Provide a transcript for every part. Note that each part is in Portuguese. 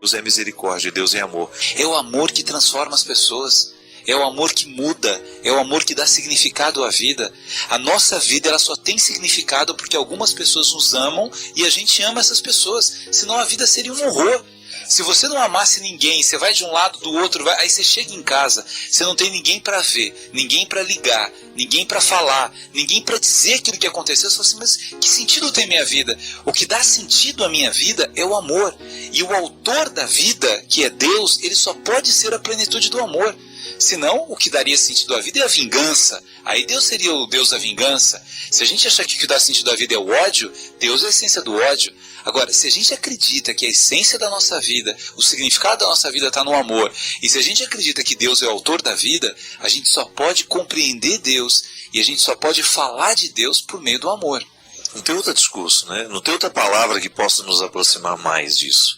Deus é misericórdia, Deus é amor. É o amor que transforma as pessoas. É o amor que muda, é o amor que dá significado à vida. A nossa vida ela só tem significado porque algumas pessoas nos amam e a gente ama essas pessoas. Senão a vida seria um horror. Se você não amasse ninguém, você vai de um lado do outro, aí você chega em casa, você não tem ninguém para ver, ninguém para ligar, ninguém para falar, ninguém para dizer aquilo que aconteceu. Você fala assim, mas que sentido tem minha vida? O que dá sentido à minha vida é o amor. E o autor da vida, que é Deus, ele só pode ser a plenitude do amor. Senão, o que daria sentido à vida é a vingança. Aí Deus seria o Deus da vingança. Se a gente achar que o que dá sentido à vida é o ódio, Deus é a essência do ódio. Agora, se a gente acredita que a essência da nossa vida, o significado da nossa vida está no amor, e se a gente acredita que Deus é o autor da vida, a gente só pode compreender Deus e a gente só pode falar de Deus por meio do amor. Não tem outro discurso, né? Não tem outra palavra que possa nos aproximar mais disso.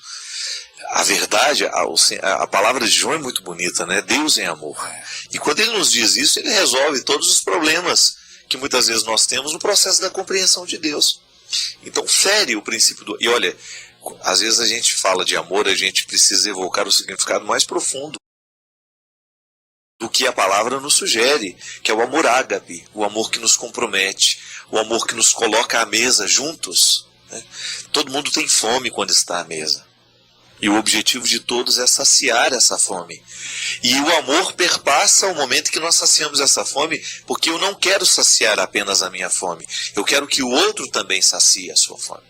A verdade, a palavra de João é muito bonita, né? Deus é amor. E quando ele nos diz isso, ele resolve todos os problemas que muitas vezes nós temos no processo da compreensão de Deus. Então fere o princípio do... E olha, às vezes a gente fala de amor, a gente precisa evocar o significado mais profundo do que a palavra nos sugere, que é o amor ágape, o amor que nos compromete, o amor que nos coloca à mesa juntos, né? Todo mundo tem fome quando está à mesa. E o objetivo de todos é saciar essa fome. E o amor perpassa o momento que nós saciamos essa fome, porque eu não quero saciar apenas a minha fome. Eu quero que o outro também sacie a sua fome.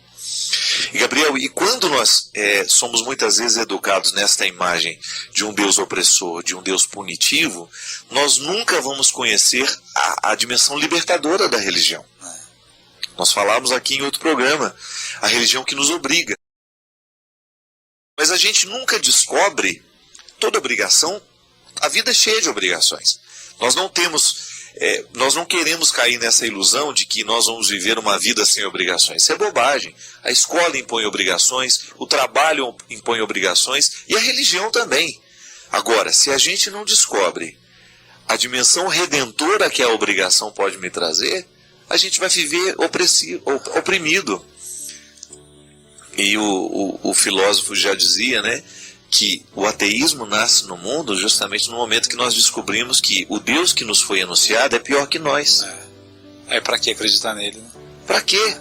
E Gabriel, e quando nós somos muitas vezes educados nesta imagem de um Deus opressor, de um Deus punitivo, nós nunca vamos conhecer a dimensão libertadora da religião. Nós falamos aqui em outro programa, a religião que nos obriga. Mas a gente nunca descobre toda obrigação. A vida é cheia de obrigações. Nós não queremos cair nessa ilusão de que nós vamos viver uma vida sem obrigações. Isso é bobagem. A escola impõe obrigações, o trabalho impõe obrigações e a religião também. Agora, se a gente não descobre a dimensão redentora que a obrigação pode me trazer, a gente vai viver oprimido. E o filósofo já dizia, né, que o ateísmo nasce no mundo justamente no momento que nós descobrimos que o Deus que nos foi anunciado é pior que nós. Para que acreditar nele? Né? Para quê?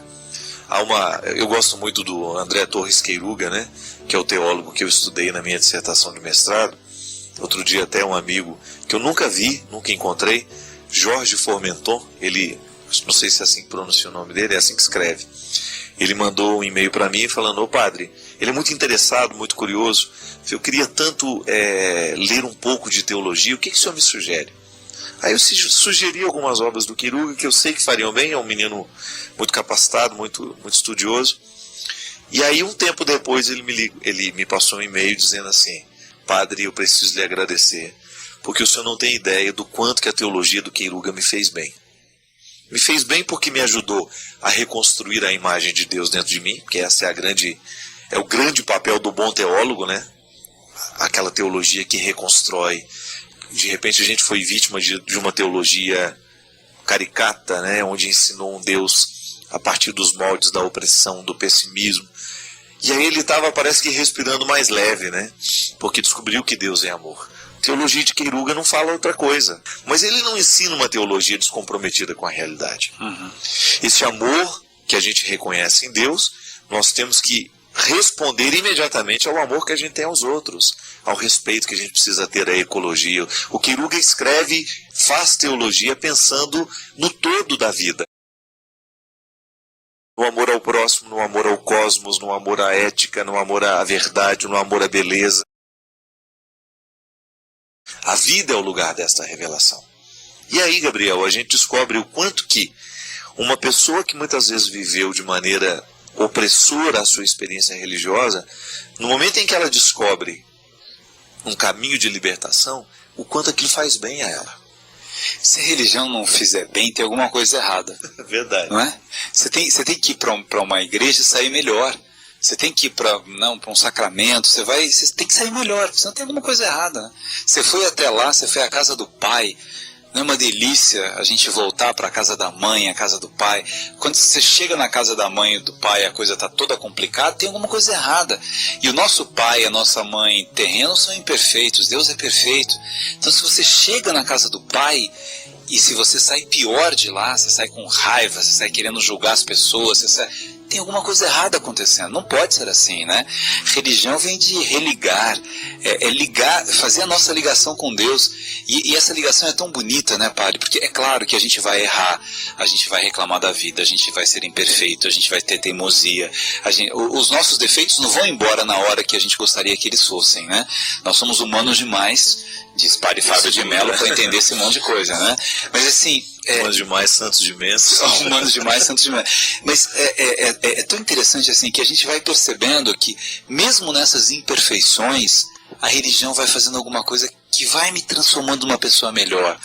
Eu gosto muito do André Torres Queiruga, né, que é o teólogo que eu estudei na minha dissertação de mestrado. Outro dia até um amigo que eu nunca vi, nunca encontrei, Jorge Formenton, ele, não sei se é assim que pronuncia o nome dele, é assim que escreve. Ele mandou um e-mail para mim falando, ô padre, ele é muito interessado, muito curioso, eu queria tanto ler um pouco de teologia, o que o senhor me sugere? Aí eu sugeri algumas obras do Queiruga que eu sei que fariam bem, é um menino muito capacitado, muito estudioso. E aí um tempo depois ele me passou um e-mail dizendo assim, padre, eu preciso lhe agradecer, porque o senhor não tem ideia do quanto que a teologia do Queiruga me fez bem. Me fez bem porque me ajudou a reconstruir a imagem de Deus dentro de mim, porque essa é o grande papel do bom teólogo, né? Aquela teologia que reconstrói. De repente a gente foi vítima de uma teologia caricata, né? Onde ensinou um Deus a partir dos moldes da opressão, do pessimismo. E aí ele estava, parece que respirando mais leve, né? Porque descobriu que Deus é amor. Teologia de Queiruga não fala outra coisa. Mas ele não ensina uma teologia descomprometida com a realidade. Esse amor que a gente reconhece em Deus, nós temos que responder imediatamente ao amor que a gente tem aos outros, ao respeito que a gente precisa ter à ecologia. O Queiruga escreve, faz teologia pensando no todo da vida. No amor ao próximo, no amor ao cosmos, no amor à ética, no amor à verdade, no amor à beleza. A vida é o lugar desta revelação. E aí, Gabriel, a gente descobre o quanto que uma pessoa que muitas vezes viveu de maneira opressora a sua experiência religiosa, no momento em que ela descobre um caminho de libertação, o quanto aquilo faz bem a ela. Se a religião não fizer bem, tem alguma coisa errada. Verdade. Não é? Você tem que ir para uma igreja e sair melhor. Você tem que ir para um sacramento, você tem que sair melhor, senão tem alguma coisa errada. Né? Você foi até lá, você foi à casa do pai, Não é uma delícia a gente voltar para a casa da mãe, a casa do pai? Quando você chega na casa da mãe e do pai, a coisa está toda complicada, tem alguma coisa errada. E o nosso pai e a nossa mãe terrenos são imperfeitos, Deus é perfeito. Então se você chega na casa do pai, e se você sai pior de lá, você sai com raiva, você sai querendo julgar as pessoas, tem alguma coisa errada acontecendo. Não pode ser assim, né? Religião vem de religar, ligar, fazer a nossa ligação com Deus. E essa ligação é tão bonita, né, padre? Porque é claro que a gente vai errar, a gente vai reclamar da vida, a gente vai ser imperfeito, a gente vai ter teimosia. Os nossos defeitos não vão embora na hora que a gente gostaria que eles fossem, né? Nós somos humanos demais, diz padre Fábio de Mello, para entender esse monte de coisa, né? Mas assim... Humanos demais, santos de menos. Humanos demais, santos de menos. Mas é tão interessante assim que a gente vai percebendo que mesmo nessas imperfeições, a religião vai fazendo alguma coisa que vai me transformando numa pessoa melhor.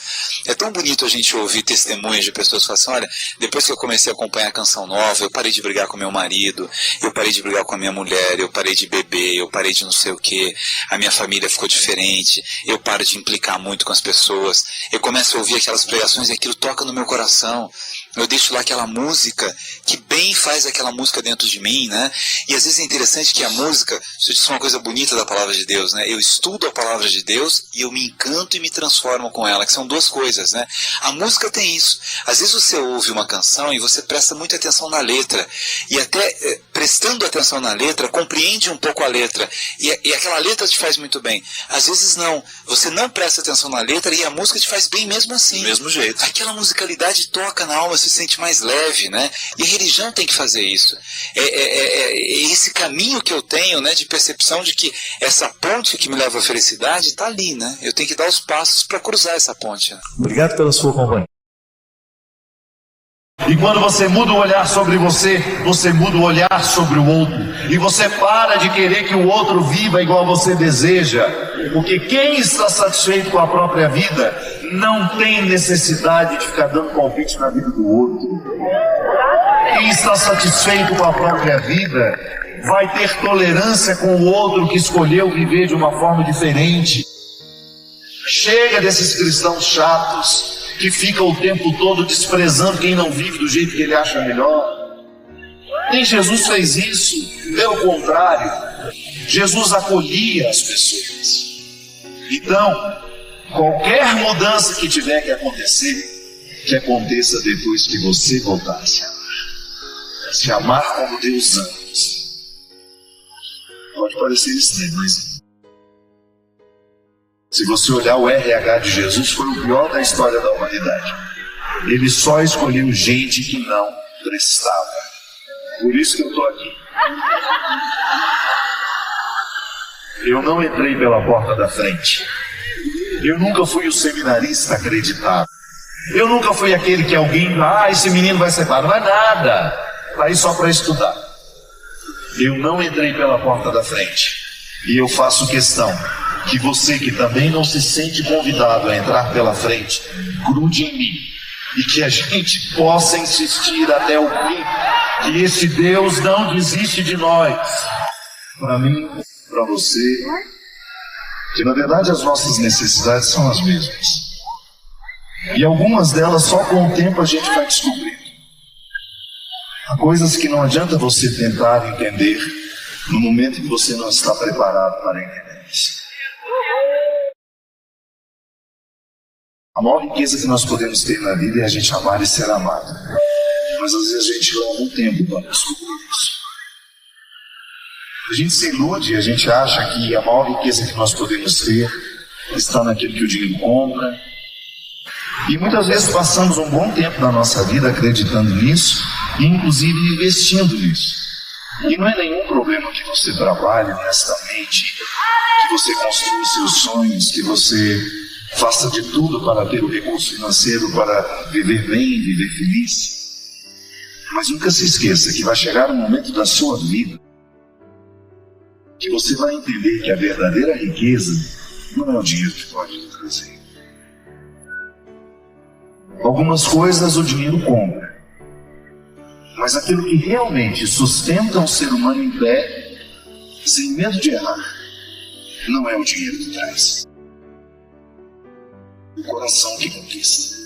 É tão bonito a gente ouvir testemunhos de pessoas que falam assim, olha, depois que eu comecei a acompanhar a Canção Nova, eu parei de brigar com meu marido, eu parei de brigar com a minha mulher, eu parei de beber, eu parei de não sei o que, a minha família ficou diferente, eu paro de implicar muito com as pessoas, eu começo a ouvir aquelas pregações e aquilo toca no meu coração, eu deixo lá aquela música que bem faz aquela música dentro de mim, né? E às vezes é interessante que a música, isso é uma coisa bonita da palavra de Deus, né? Eu estudo a palavra de Deus e eu me encanto e me transformo com ela, que são duas coisas, né? A música tem isso. Às vezes você ouve uma canção e você presta muita atenção na letra, e até prestando atenção na letra, compreende um pouco a letra, e aquela letra te faz muito bem. Às vezes não, você não presta atenção na letra e a música te faz bem mesmo assim. Do mesmo jeito. Aquela musicalidade toca na alma, se sente mais leve, né? E a religião tem que fazer isso. É esse caminho que eu tenho, né, de percepção de que essa ponte que me leva à felicidade está ali, né? Eu tenho que dar os passos para cruzar essa ponte. Né? Obrigado pela sua companhia. E quando você muda o olhar sobre você, você muda o olhar sobre o outro. E você para de querer que o outro viva igual você deseja. Porque quem está satisfeito com a própria vida não tem necessidade de ficar dando palpite na vida do outro. Quem está satisfeito com a própria vida vai ter tolerância com o outro que escolheu viver de uma forma diferente. Chega desses cristãos chatos que ficam o tempo todo desprezando quem não vive do jeito que ele acha melhor. Nem Jesus fez isso. Pelo contrário, Jesus acolhia as pessoas. Então, qualquer mudança que tiver que acontecer, que aconteça depois que você voltar a se amar. Se amar como Deus ama. Pode parecer estranho, mas se você olhar o RH de Jesus, foi o pior da história da humanidade. Ele só escolheu gente que não prestava. Por isso que eu estou aqui. Eu não entrei pela porta da frente. Eu nunca fui o seminarista acreditado. Eu nunca fui aquele que alguém, esse menino vai ser padre. Não é nada. Está aí só para estudar. Eu não entrei pela porta da frente. E eu faço questão que você que também não se sente convidado a entrar pela frente, grude em mim. E que a gente possa insistir até o fim. Que esse Deus não desiste de nós. Para mim, para você. Que na verdade as nossas necessidades são as mesmas. E algumas delas só com o tempo a gente vai descobrir. Há coisas que não adianta você tentar entender no momento em que você não está preparado para entender isso. A maior riqueza que nós podemos ter na vida é a gente amar e ser amado. Mas às vezes a gente leva um tempo para descobrir isso. A gente se ilude, a gente acha que a maior riqueza que nós podemos ter está naquilo que o dinheiro compra. E muitas vezes passamos um bom tempo da nossa vida acreditando nisso e inclusive investindo nisso. E não é nenhum problema que você trabalhe honestamente, que você construa seus sonhos, que você faça de tudo para ter o recurso financeiro para viver bem, viver feliz. Mas nunca se esqueça que vai chegar um momento da sua vida que você vai entender que a verdadeira riqueza não é o dinheiro que pode lhe trazer. Algumas coisas o dinheiro compra, mas aquilo que realmente sustenta um ser humano em pé, sem medo de errar, não é o dinheiro que traz. o coração que conquista.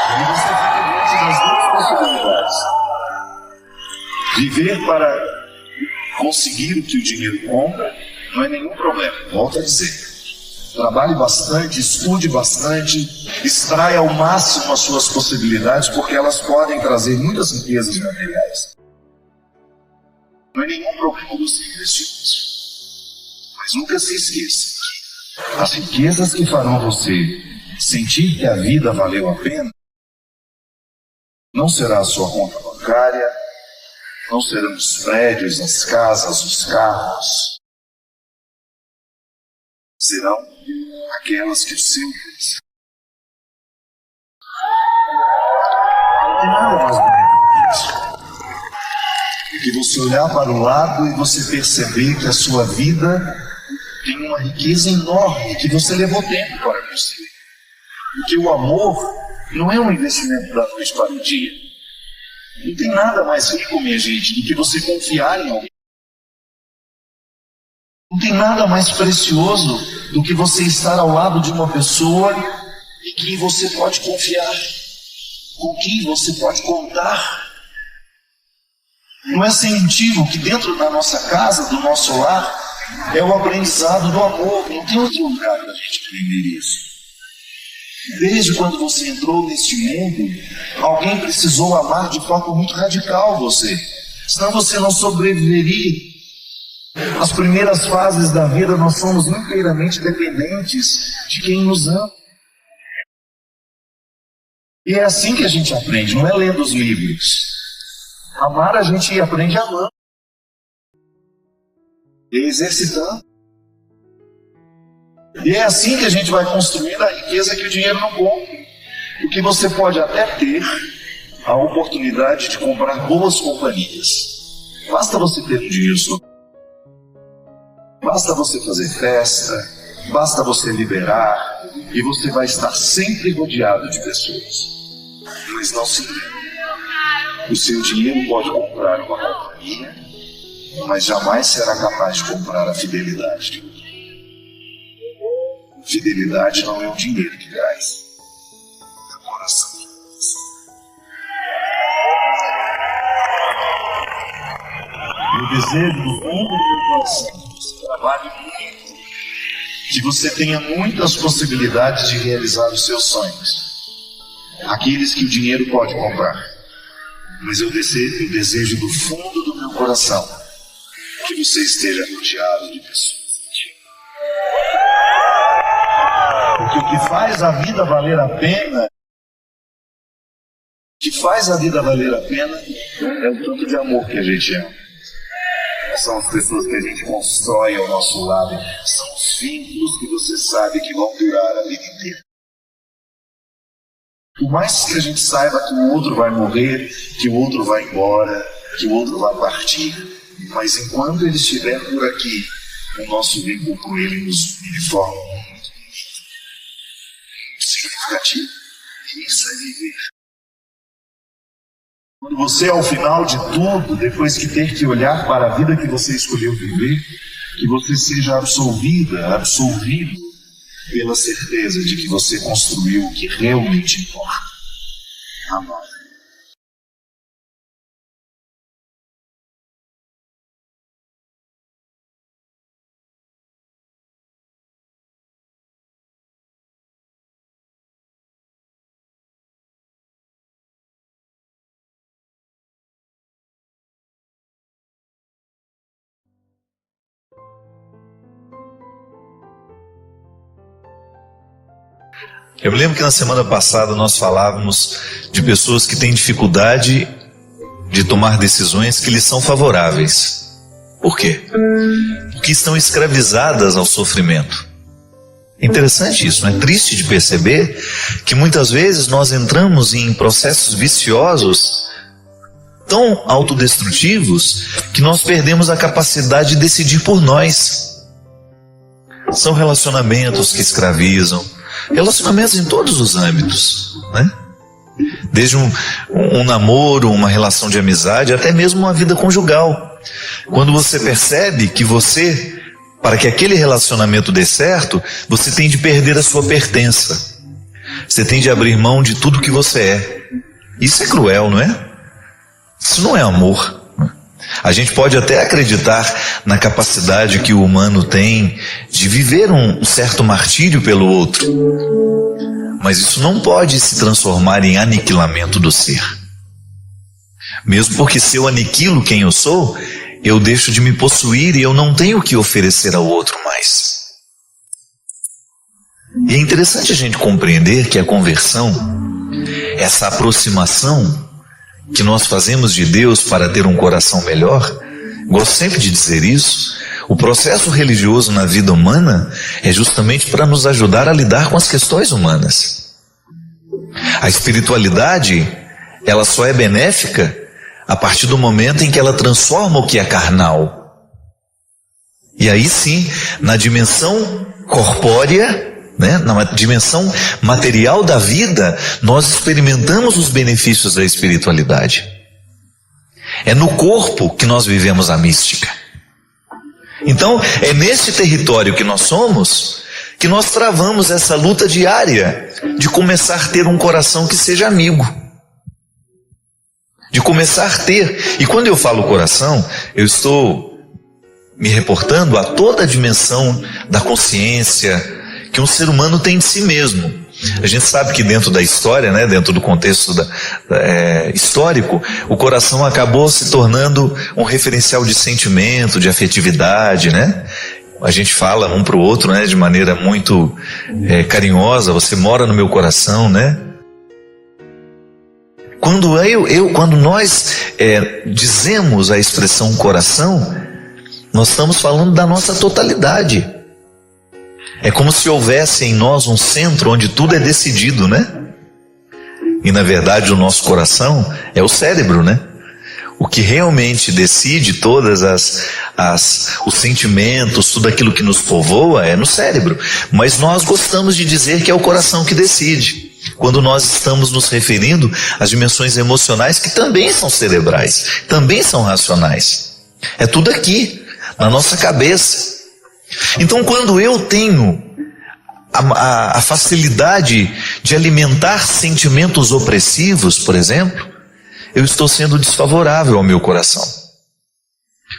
E aí você fica diante das duas possibilidades. Viver para conseguir o que o dinheiro compra não é nenhum problema, volto a dizer. Trabalhe bastante, estude bastante, extraia ao máximo as suas possibilidades, porque elas podem trazer muitas riquezas materiais. Não é nenhum problema você investir nisso. Mas nunca se esqueça que as riquezas que farão você sentir que a vida valeu a pena não será a sua conta bancária, não serão os prédios, as casas, os carros. Serão aquelas que o seu Deus. Não tem nada mais bonito que isso. Que você olhar para o lado e você perceber que a sua vida tem uma riqueza enorme que você levou tempo para construir. Porque o amor não é um investimento da noite para o dia. Não tem nada mais rico, minha gente, do que você confiar em alguém. Não tem nada mais precioso do que você estar ao lado de uma pessoa em quem você pode confiar, com quem você pode contar. Não é sem motivo que dentro da nossa casa, do nosso lar, é o aprendizado do amor. Não tem outro lugar para a gente aprender isso. Desde quando você entrou neste mundo, alguém precisou amar de forma muito radical você. Senão você não sobreviveria. Nas primeiras fases da vida, nós somos inteiramente dependentes de quem nos ama. E é assim que a gente aprende, não é lendo os livros. Amar a gente aprende amando. E exercitando. E é assim que a gente vai construindo a riqueza que o dinheiro não compra. Porque você pode até ter a oportunidade de comprar boas companhias. Basta você ter um dinheiro sobre. Basta você fazer festa, basta você liberar, e você vai estar sempre rodeado de pessoas. Mas não se engane. O seu dinheiro pode comprar uma companhia, mas jamais será capaz de comprar a fidelidade de outro. Fidelidade não é o dinheiro que traz, é o coração. Eu desejo do fundo do meu coração que você trabalhe muito, que você tenha muitas possibilidades de realizar os seus sonhos, aqueles que o dinheiro pode comprar. Mas eu desejo do fundo do meu coração que você esteja rodeado de pessoas. Porque o que faz a vida valer a pena, é o tanto de amor que a gente ama. São as pessoas que a gente constrói ao nosso lado. São os vínculos que você sabe que vão durar a vida inteira. Por mais que a gente saiba que o outro vai morrer, que o outro vai embora, que o outro vai partir, mas enquanto ele estiver por aqui, o nosso vínculo com ele nos une de forma muito significativa. Isso é viver. Quando você, ao final de tudo, depois que ter que olhar para a vida que você escolheu viver, que você seja absolvido pela certeza de que você construiu o que realmente importa. Amar. Eu me lembro que na semana passada nós falávamos de pessoas que têm dificuldade de tomar decisões que lhes são favoráveis. Por quê? Porque estão escravizadas ao sofrimento. É interessante isso, não é? Triste de perceber que muitas vezes nós entramos em processos viciosos tão autodestrutivos que nós perdemos a capacidade de decidir por nós. São relacionamentos que escravizam, relacionamentos em todos os âmbitos, né? Desde um namoro, uma relação de amizade, até mesmo uma vida conjugal. Quando você percebe que você Para que aquele relacionamento dê certo, você tem de perder a sua pertença. Você tem de abrir mão de tudo que você é. Isso é cruel, não é? Isso não é amor. A gente pode até acreditar na capacidade que o humano tem de viver um certo martírio pelo outro. Mas isso não pode se transformar em aniquilamento do ser. Mesmo porque se eu aniquilo quem eu sou, eu deixo de me possuir e eu não tenho o que oferecer ao outro mais. E é interessante a gente compreender que a conversão, essa aproximação que nós fazemos de Deus para ter um coração melhor, gosto sempre de dizer isso, o processo religioso na vida humana é justamente para nos ajudar a lidar com as questões humanas. A espiritualidade, ela só é benéfica a partir do momento em que ela transforma o que é carnal. E aí sim, na dimensão corpórea, na dimensão material da vida, nós experimentamos os benefícios da espiritualidade. É no corpo que nós vivemos a mística. Então, é nesse território que nós somos, que nós travamos essa luta diária de começar a ter um coração que seja amigo. De começar a ter. E quando eu falo coração, eu estou me reportando a toda a dimensão da consciência que um ser humano tem de si mesmo. A gente sabe que dentro da história, dentro do contexto histórico, o coração acabou se tornando um referencial de sentimento, de afetividade, A gente fala um para o outro, de maneira muito carinhosa, você mora no meu coração, Quando nós dizemos a expressão coração, nós estamos falando da nossa totalidade. É como se houvesse em nós um centro onde tudo é decidido, E na verdade o nosso coração é o cérebro, O que realmente decide todas os sentimentos, tudo aquilo que nos povoa é no cérebro. Mas nós gostamos de dizer que é o coração que decide, quando nós estamos nos referindo às dimensões emocionais que também são cerebrais, também são racionais. É tudo aqui, na nossa cabeça. Então, quando eu tenho a facilidade de alimentar sentimentos opressivos, por exemplo, eu estou sendo desfavorável ao meu coração.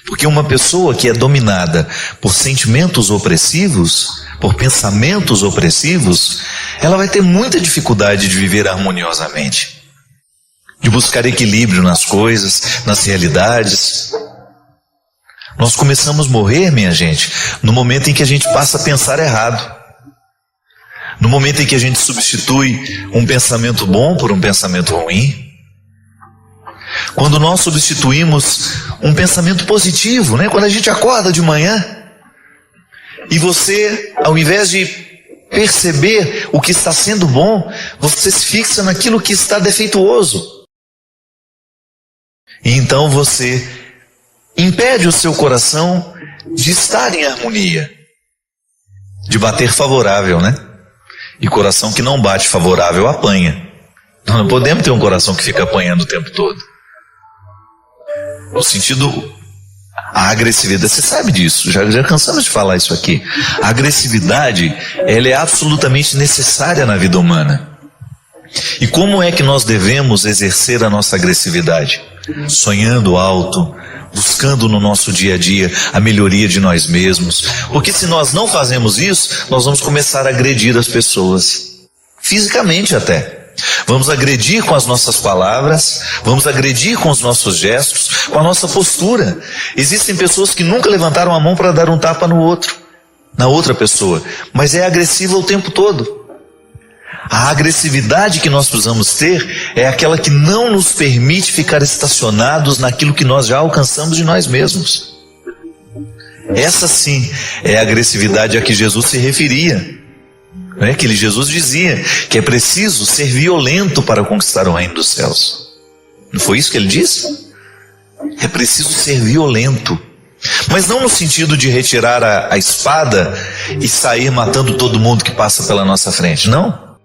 Porque uma pessoa que é dominada por sentimentos opressivos, por pensamentos opressivos, ela vai ter muita dificuldade de viver harmoniosamente, de buscar equilíbrio nas coisas, nas realidades. Nós começamos a morrer, minha gente, no momento em que a gente passa a pensar errado. No momento em que a gente substitui um pensamento bom por um pensamento ruim. Quando nós substituímos um pensamento positivo, Quando a gente acorda de manhã e você, ao invés de perceber o que está sendo bom, você se fixa naquilo que está defeituoso. E então você impede o seu coração de estar em harmonia, de bater favorável, E coração que não bate favorável apanha. Nós não podemos ter um coração que fica apanhando o tempo todo. No sentido, a agressividade, você sabe disso, já cansamos de falar isso aqui. A agressividade, ela é absolutamente necessária na vida humana. E como é que nós devemos exercer a nossa agressividade? Sonhando alto, buscando no nosso dia a dia a melhoria de nós mesmos. Porque se nós não fazemos isso, nós vamos começar a agredir as pessoas, fisicamente até. Vamos agredir com as nossas palavras, vamos agredir com os nossos gestos, com a nossa postura. Existem pessoas que nunca levantaram a mão para dar um tapa na outra pessoa, mas é agressiva o tempo todo. A agressividade que nós precisamos ter é aquela que não nos permite ficar estacionados naquilo que nós já alcançamos de nós mesmos. Essa sim é a agressividade a que Jesus se referia. Que Jesus dizia que é preciso ser violento para conquistar o reino dos céus. Não foi isso que ele disse? É preciso ser violento. Mas não no sentido de retirar a espada e sair matando todo mundo que passa pela nossa frente, não.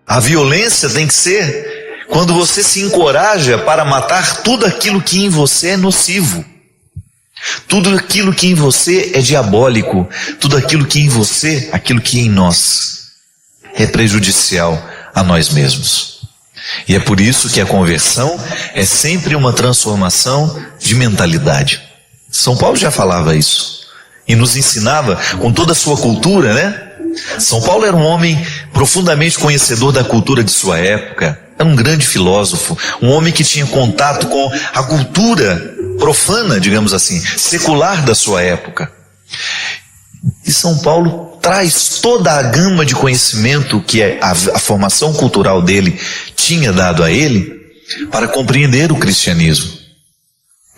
A violência tem que ser quando você se encoraja para matar tudo aquilo que em você é nocivo. Tudo aquilo que em você é diabólico, tudo aquilo que em você, aquilo que em nós é prejudicial a nós mesmos. E é por isso que a conversão é sempre uma transformação de mentalidade. São Paulo já falava isso e nos ensinava com toda a sua cultura, né? São Paulo era um homem profundamente conhecedor da cultura de sua época, era um grande filósofo, um homem que tinha contato com a cultura profana, digamos assim, secular da sua época. E São Paulo traz toda a gama de conhecimento que a formação cultural dele tinha dado a ele para compreender o cristianismo.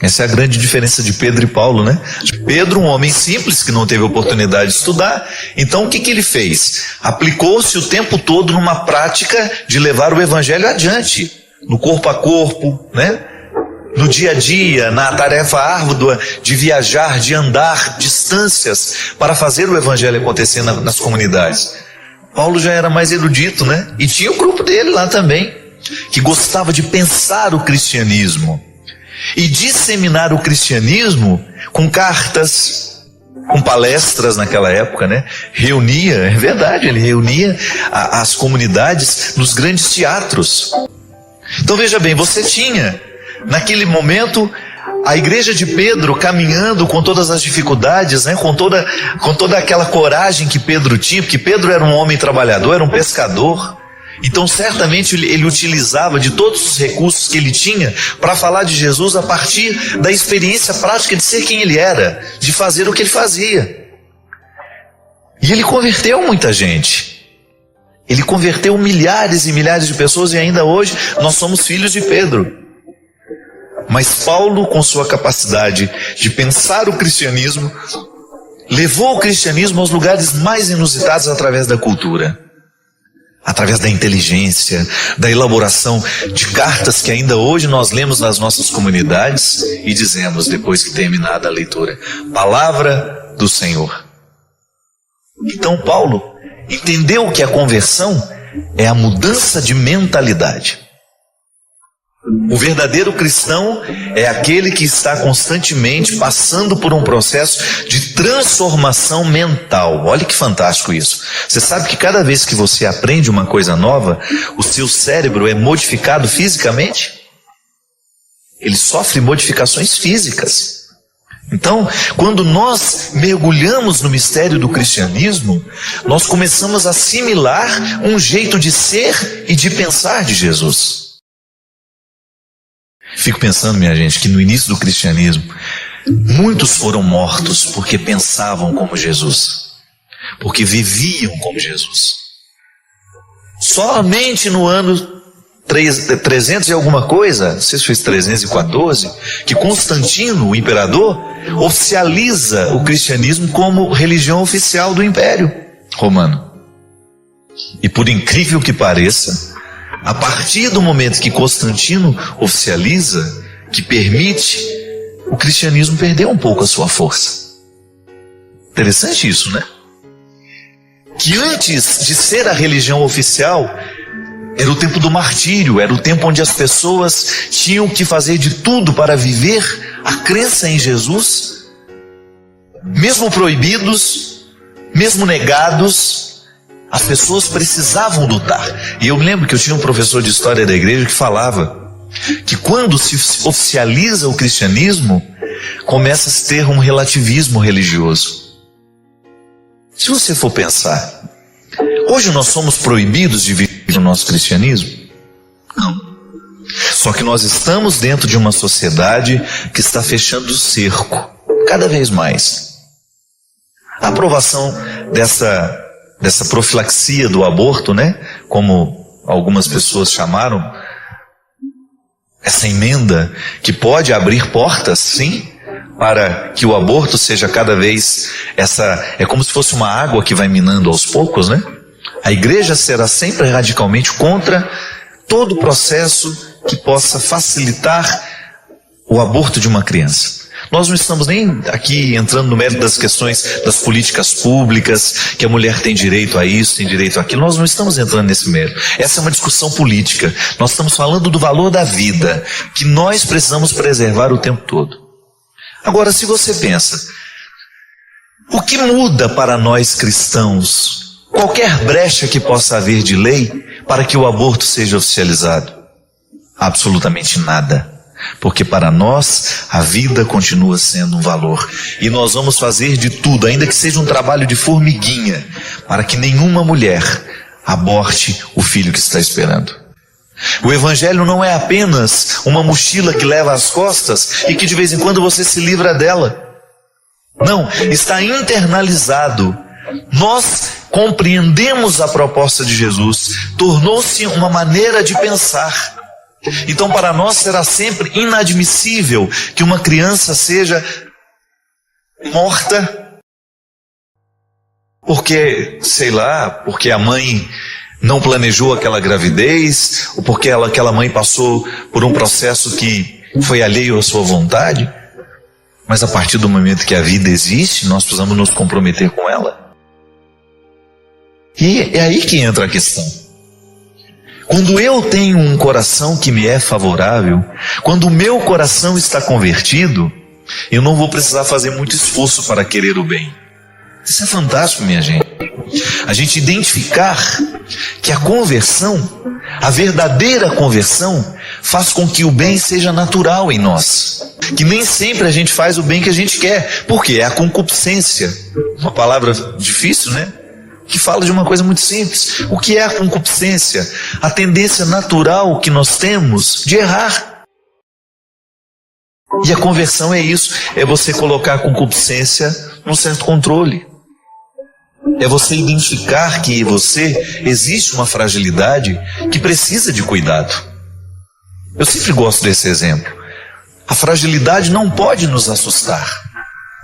Essa é a grande diferença de Pedro e Paulo, né? Pedro, um homem simples que não teve oportunidade de estudar, então o que ele fez? Aplicou-se o tempo todo numa prática de levar o evangelho adiante, no corpo a corpo, né? No dia a dia, na tarefa árdua de viajar, de andar distâncias para fazer o evangelho acontecer nas comunidades. Paulo já era mais erudito, né? E tinha o grupo dele lá também, que gostava de pensar o cristianismo e disseminar o cristianismo com cartas, com palestras naquela época, né? Reunia, é verdade, ele reunia as comunidades nos grandes teatros. Então veja bem, você tinha naquele momento a igreja de Pedro caminhando com todas as dificuldades, né? com toda aquela coragem que Pedro tinha, porque Pedro era um homem trabalhador, era um pescador. Então certamente ele utilizava de todos os recursos que ele tinha para falar de Jesus a partir da experiência prática de ser quem ele era, de fazer o que ele fazia. E ele converteu muita gente. Ele converteu milhares e milhares de pessoas e ainda hoje nós somos filhos de Pedro. Mas Paulo, com sua capacidade de pensar o cristianismo, levou o cristianismo aos lugares mais inusitados através da cultura. Através da inteligência, da elaboração de cartas que ainda hoje nós lemos nas nossas comunidades e dizemos, depois que terminada a leitura, palavra do Senhor. Então Paulo entendeu que a conversão é a mudança de mentalidade. O verdadeiro cristão é aquele que está constantemente passando por um processo de transformação mental. Olha que fantástico isso. Você sabe que cada vez que você aprende uma coisa nova, o seu cérebro é modificado fisicamente? Ele sofre modificações físicas. Então, quando nós mergulhamos no mistério do cristianismo, nós começamos a assimilar um jeito de ser e de pensar de Jesus. Fico pensando, minha gente, que no início do cristianismo, muitos foram mortos porque pensavam como Jesus, porque viviam como Jesus. Somente no ano 300 e alguma coisa, não sei se foi 314, que Constantino, o imperador, oficializa o cristianismo como religião oficial do Império Romano. E por incrível que pareça, a partir do momento que Constantino oficializa, que permite, o cristianismo perdeu um pouco a sua força. Interessante isso, né? Que antes de ser a religião oficial, era o tempo do martírio, era o tempo onde as pessoas tinham que fazer de tudo para viver a crença em Jesus, mesmo proibidos, mesmo negados. As pessoas precisavam lutar. E eu me lembro que eu tinha um professor de história da igreja que falava que quando se oficializa o cristianismo, começa a se ter um relativismo religioso. Se você for pensar, hoje nós somos proibidos de viver o nosso cristianismo? Não. Só que nós estamos dentro de uma sociedade que está fechando o cerco, cada vez mais. A aprovação dessa profilaxia do aborto, né? Como algumas pessoas chamaram, essa emenda que pode abrir portas, sim, para que o aborto seja cada vez é como se fosse uma água que vai minando aos poucos, né? A igreja será sempre radicalmente contra todo processo que possa facilitar o aborto de uma criança. Nós não estamos nem aqui entrando no mérito das questões das políticas públicas, que a mulher tem direito a isso, tem direito àquilo. Nós não estamos entrando nesse mérito. Essa é uma discussão política. Nós estamos falando do valor da vida, que nós precisamos preservar o tempo todo. Agora, se você pensa, o que muda para nós cristãos qualquer brecha que possa haver de lei para que o aborto seja oficializado? Absolutamente nada. Porque para nós a vida continua sendo um valor. E nós vamos fazer de tudo, ainda que seja um trabalho de formiguinha, para que nenhuma mulher aborte o filho que está esperando. O evangelho não é apenas uma mochila que leva às costas e que de vez em quando você se livra dela. Não, está internalizado. Nós compreendemos a proposta de Jesus, tornou-se uma maneira de pensar. Então para nós será sempre inadmissível que uma criança seja morta porque, sei lá, porque a mãe não planejou aquela gravidez, ou porque aquela mãe passou por um processo que foi alheio à sua vontade. Mas a partir do momento que a vida existe, nós precisamos nos comprometer com ela. E é aí que entra a questão. Quando eu tenho um coração que me é favorável, quando o meu coração está convertido, eu não vou precisar fazer muito esforço para querer o bem. Isso é fantástico, minha gente. A gente identificar que a conversão, a verdadeira conversão, faz com que o bem seja natural em nós. Que nem sempre a gente faz o bem que a gente quer. Por quê? É a concupiscência. Uma palavra difícil, né? Que fala de uma coisa muito simples. O que é a concupiscência? A tendência natural que nós temos de errar. E a conversão é isso. É você colocar a concupiscência num certo controle. É você identificar que em você existe uma fragilidade que precisa de cuidado. Eu sempre gosto desse exemplo. A fragilidade não pode nos assustar.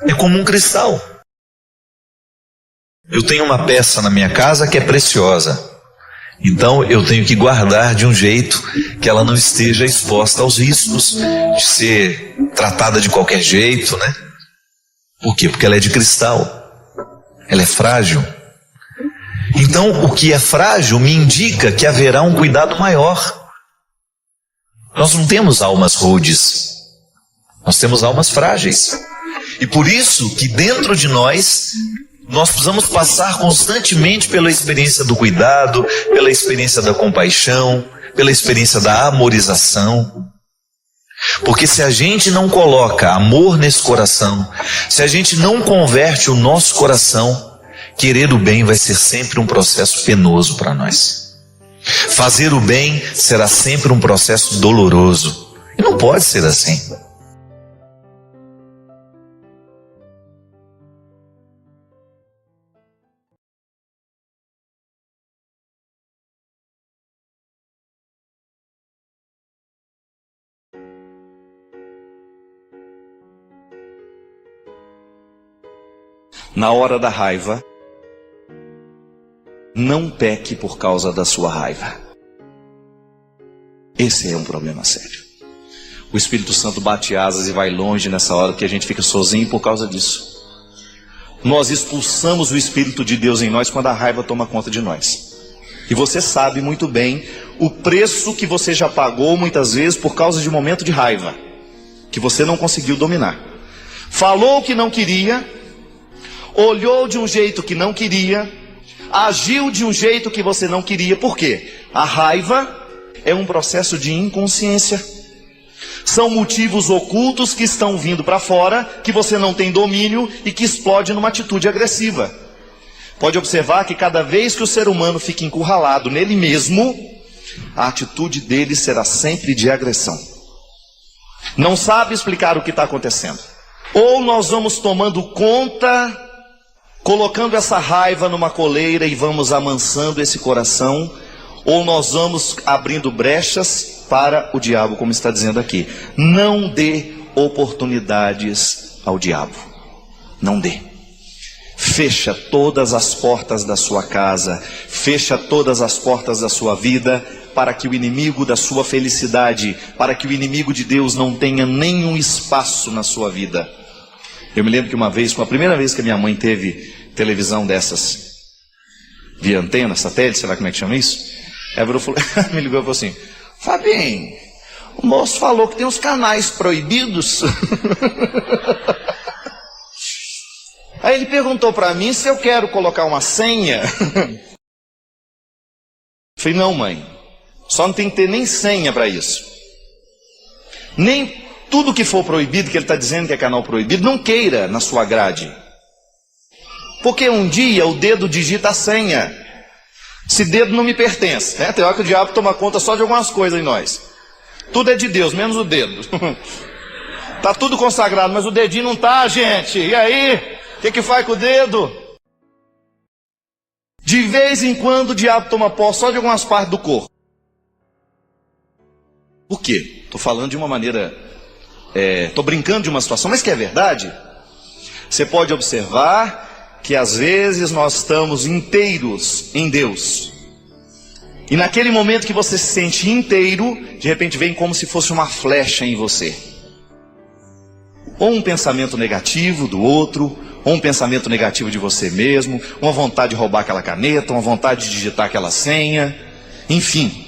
É como um cristal. Eu tenho uma peça na minha casa que é preciosa. Então eu tenho que guardar de um jeito que ela não esteja exposta aos riscos de ser tratada de qualquer jeito, né? Por quê? Porque ela é de cristal. Ela é frágil. Então o que é frágil me indica que haverá um cuidado maior. Nós não temos almas rudes. Nós temos almas frágeis. E por isso que dentro de nós precisamos passar constantemente pela experiência do cuidado, pela experiência da compaixão, pela experiência da amorização. Porque se a gente não coloca amor nesse coração, se a gente não converte o nosso coração, querer o bem vai ser sempre um processo penoso para nós. Fazer o bem será sempre um processo doloroso. E não pode ser assim. Na hora da raiva, não peque por causa da sua raiva. Esse é um problema sério. O Espírito Santo bate asas e vai longe nessa hora que a gente fica sozinho por causa disso. Nós expulsamos o Espírito de Deus em nós quando a raiva toma conta de nós. E você sabe muito bem o preço que você já pagou muitas vezes por causa de um momento de raiva que você não conseguiu dominar. Falou o que não queria, olhou de um jeito que não queria, agiu de um jeito que você não queria. Por quê? A raiva é um processo de inconsciência. São motivos ocultos que estão vindo para fora, que você não tem domínio e que explode numa atitude agressiva. Pode observar que cada vez que o ser humano fica encurralado nele mesmo, a atitude dele será sempre de agressão. Não sabe explicar o que está acontecendo. Ou nós vamos tomando conta, colocando essa raiva numa coleira e vamos amansando esse coração, ou nós vamos abrindo brechas para o diabo, como está dizendo aqui. Não dê oportunidades ao diabo. Não dê. Fecha todas as portas da sua casa, fecha todas as portas da sua vida, para que o inimigo da sua felicidade, para que o inimigo de Deus não tenha nenhum espaço na sua vida. Eu me lembro que uma vez, com a primeira vez que a minha mãe teve televisão dessas, via antena, satélite, sei lá como é que chama isso, ela falou, me ligou e falou assim, Fabinho, moço falou que tem uns canais proibidos. Aí ele perguntou para mim se eu quero colocar uma senha. Falei, não, mãe, só não tem que ter nem senha para isso. Nem tudo que for proibido, que ele está dizendo que é canal proibido, não queira na sua grade. Porque um dia o dedo digita a senha. Esse dedo não me pertence, né? Tem hora que o diabo toma conta só de algumas coisas em nós. Tudo é de Deus, menos o dedo. Tá tudo consagrado, mas o dedinho não tá, gente. E aí? O que faz com o dedo? De vez em quando o diabo toma posse só de algumas partes do corpo. Por quê? Estou falando de uma maneira... Estou brincando de uma situação, mas que é verdade. Você pode observar que às vezes nós estamos inteiros em Deus. E naquele momento que você se sente inteiro, de repente vem como se fosse uma flecha em você. Ou um pensamento negativo do outro, ou um pensamento negativo de você mesmo, uma vontade de roubar aquela caneta, uma vontade de digitar aquela senha, enfim.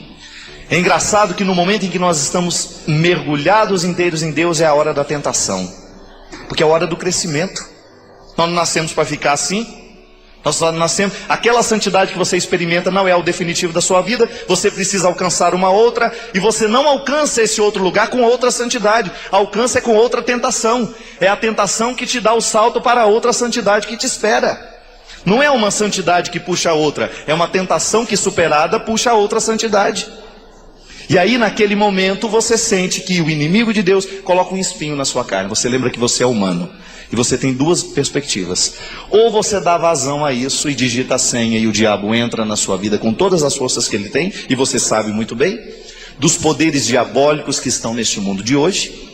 É engraçado que no momento em que nós estamos mergulhados inteiros em Deus é a hora da tentação. Porque é a hora do crescimento. Nós não nascemos para ficar assim. Nós só nascemos. Aquela santidade que você experimenta não é o definitivo da sua vida. Você precisa alcançar uma outra. E você não alcança esse outro lugar com outra santidade. Alcança com outra tentação. É a tentação que te dá o salto para outra santidade que te espera. Não é uma santidade que puxa a outra. É uma tentação que superada puxa a outra santidade. E aí naquele momento você sente que o inimigo de Deus coloca um espinho na sua carne. Você lembra que você é humano. E você tem duas perspectivas. Ou você dá vazão a isso e digita a senha e o diabo entra na sua vida com todas as forças que ele tem. E você sabe muito bem dos poderes diabólicos que estão neste mundo de hoje.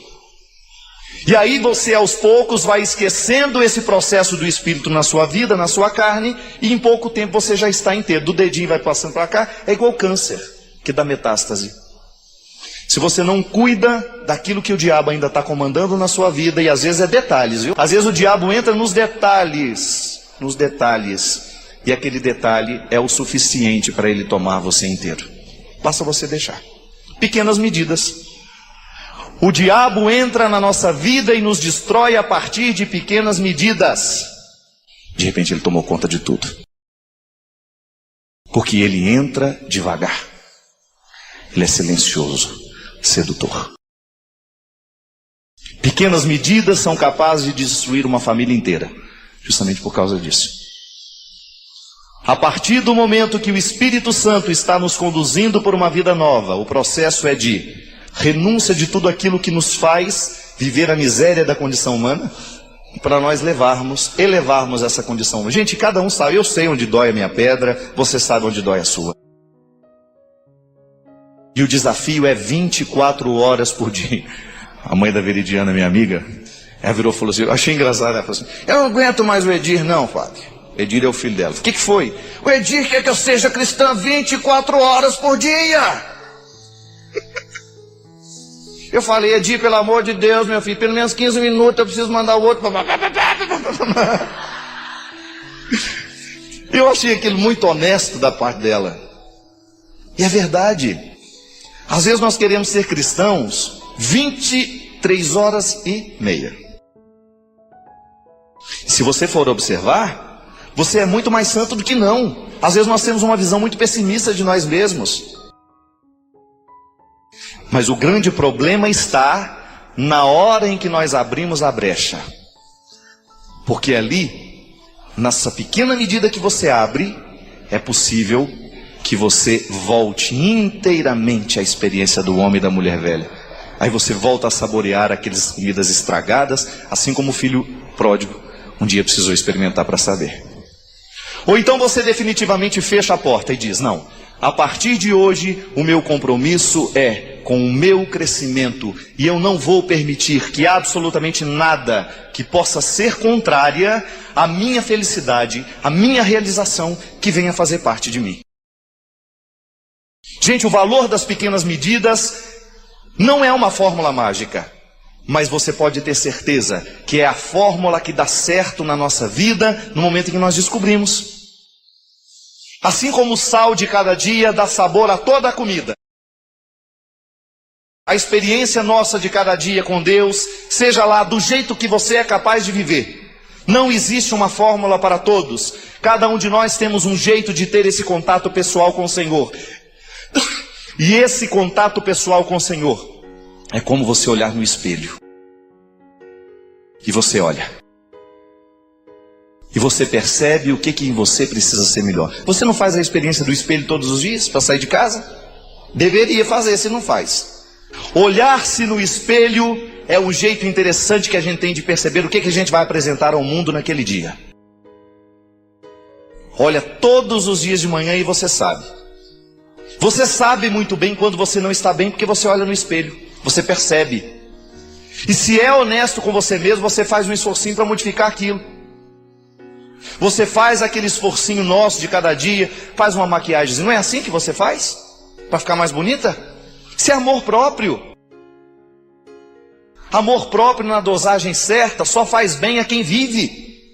E aí você aos poucos vai esquecendo esse processo do Espírito na sua vida, na sua carne. E em pouco tempo você já está inteiro. Do dedinho vai passando para cá. É igual câncer que dá metástase. Se você não cuida daquilo que o diabo ainda está comandando na sua vida, e às vezes é detalhes, viu? Às vezes o diabo entra nos detalhes, e aquele detalhe é o suficiente para ele tomar você inteiro. Basta você deixar. Pequenas medidas. O diabo entra na nossa vida e nos destrói a partir de pequenas medidas. De repente ele tomou conta de tudo. Porque ele entra devagar. Ele é silencioso. Sedutor. Pequenas medidas são capazes de destruir uma família inteira, justamente por causa disso. A partir do momento que o Espírito Santo está nos conduzindo por uma vida nova, o processo é de renúncia de tudo aquilo que nos faz viver a miséria da condição humana, para nós elevarmos essa condição humana. Gente, cada um sabe, eu sei onde dói a minha pedra, você sabe onde dói a sua. E o desafio é 24 horas por dia. A mãe da Veridiana, minha amiga, ela virou e falou assim, eu achei engraçado, ela falou assim, eu não aguento mais o Edir não, Fábio. Edir é o filho dela. O que foi? O Edir quer que eu seja cristã 24 horas por dia. Eu falei, Edir, pelo amor de Deus, meu filho, pelo menos 15 minutos eu preciso mandar o outro. Eu achei aquilo muito honesto da parte dela. E é verdade. Às vezes nós queremos ser cristãos 23 horas e meia. Se você for observar, você é muito mais santo do que não. Às vezes nós temos uma visão muito pessimista de nós mesmos. Mas o grande problema está na hora em que nós abrimos a brecha. Porque ali, nessa pequena medida que você abre, é possível que você volte inteiramente à experiência do homem e da mulher velha. Aí você volta a saborear aquelas comidas estragadas, assim como o filho pródigo um dia precisou experimentar para saber. Ou então você definitivamente fecha a porta e diz, não, a partir de hoje o meu compromisso é com o meu crescimento, e eu não vou permitir que absolutamente nada que possa ser contrária à minha felicidade, à minha realização, que venha fazer parte de mim. Gente, o valor das pequenas medidas não é uma fórmula mágica, mas você pode ter certeza que é a fórmula que dá certo na nossa vida no momento em que nós descobrimos. Assim como o sal de cada dia dá sabor a toda a comida. A experiência nossa de cada dia com Deus, seja lá do jeito que você é capaz de viver. Não existe uma fórmula para todos. Cada um de nós temos um jeito de ter esse contato pessoal com o Senhor. E esse contato pessoal com o Senhor é como você olhar no espelho. E você olha. E você percebe o que em você precisa ser melhor. Você não faz a experiência do espelho todos os dias para sair de casa? Deveria fazer, se não faz. Olhar-se no espelho é um jeito interessante que a gente tem de perceber o que a gente vai apresentar ao mundo naquele dia. Olha todos os dias de manhã e você sabe. Você sabe muito bem quando você não está bem, porque você olha no espelho, você percebe. E se é honesto com você mesmo, você faz um esforcinho para modificar aquilo. Você faz aquele esforcinho nosso de cada dia, faz uma maquiagem. Não é assim que você faz? Para ficar mais bonita? Isso é amor próprio. Amor próprio na dosagem certa só faz bem a quem vive.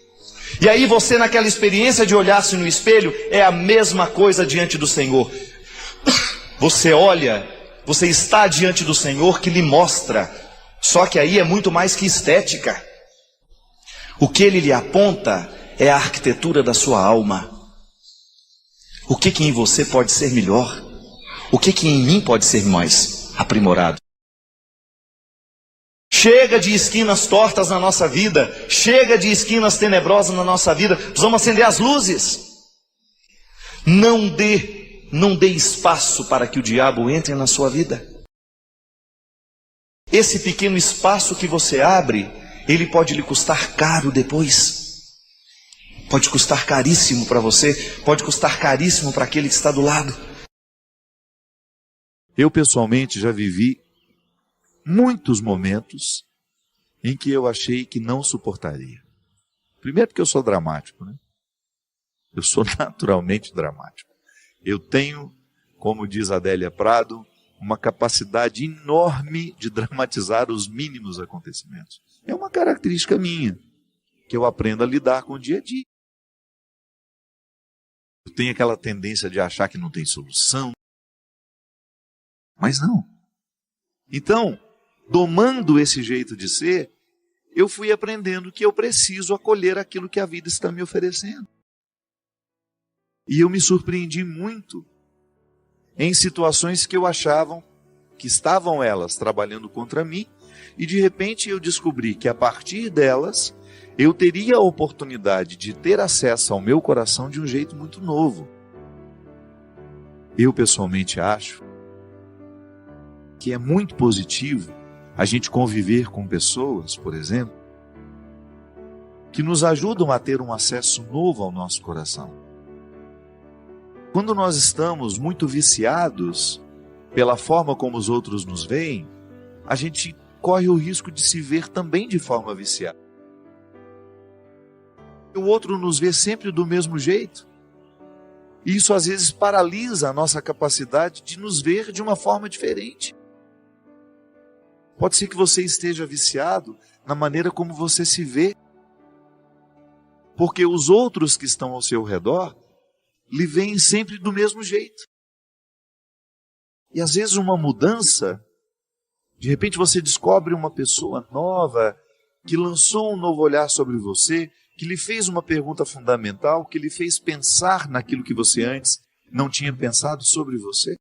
E aí você, naquela experiência de olhar-se no espelho, é a mesma coisa diante do Senhor. Você olha, você está diante do Senhor que lhe mostra. Só que aí é muito mais que estética. O que Ele lhe aponta é a arquitetura da sua alma. O que em você pode ser melhor? O que em mim pode ser mais aprimorado? Chega de esquinas tortas na nossa vida. Chega de esquinas tenebrosas na nossa vida. Precisamos acender as luzes. Não dê espaço para que o diabo entre na sua vida. Esse pequeno espaço que você abre, ele pode lhe custar caro depois. Pode custar caríssimo para você. Pode custar caríssimo para aquele que está do lado. Eu pessoalmente já vivi muitos momentos em que eu achei que não suportaria. Primeiro porque eu sou dramático, né? Eu sou naturalmente dramático. Eu tenho, como diz Adélia Prado, uma capacidade enorme de dramatizar os mínimos acontecimentos. É uma característica minha, que eu aprendo a lidar com o dia a dia. Eu tenho aquela tendência de achar que não tem solução. Mas não. Então, domando esse jeito de ser, eu fui aprendendo que eu preciso acolher aquilo que a vida está me oferecendo. E eu me surpreendi muito em situações que eu achava que estavam elas trabalhando contra mim, e de repente eu descobri que a partir delas, eu teria a oportunidade de ter acesso ao meu coração de um jeito muito novo. Eu pessoalmente acho que é muito positivo a gente conviver com pessoas, por exemplo, que nos ajudam a ter um acesso novo ao nosso coração. Quando nós estamos muito viciados pela forma como os outros nos veem, a gente corre o risco de se ver também de forma viciada. O outro nos vê sempre do mesmo jeito. E isso às vezes paralisa a nossa capacidade de nos ver de uma forma diferente. Pode ser que você esteja viciado na maneira como você se vê, porque os outros que estão ao seu redor lhe veem sempre do mesmo jeito. E às vezes uma mudança, de repente você descobre uma pessoa nova, que lançou um novo olhar sobre você, que lhe fez uma pergunta fundamental, que lhe fez pensar naquilo que você antes não tinha pensado sobre você.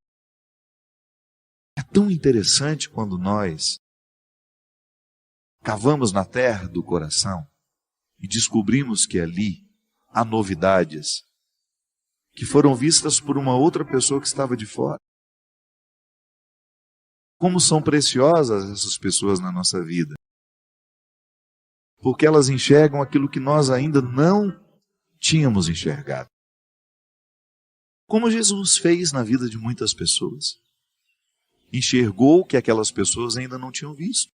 É tão interessante quando nós cavamos na terra do coração e descobrimos que ali há novidades que foram vistas por uma outra pessoa que estava de fora. Como são preciosas essas pessoas na nossa vida, porque elas enxergam aquilo que nós ainda não tínhamos enxergado. Como Jesus fez na vida de muitas pessoas. Enxergou que aquelas pessoas ainda não tinham visto.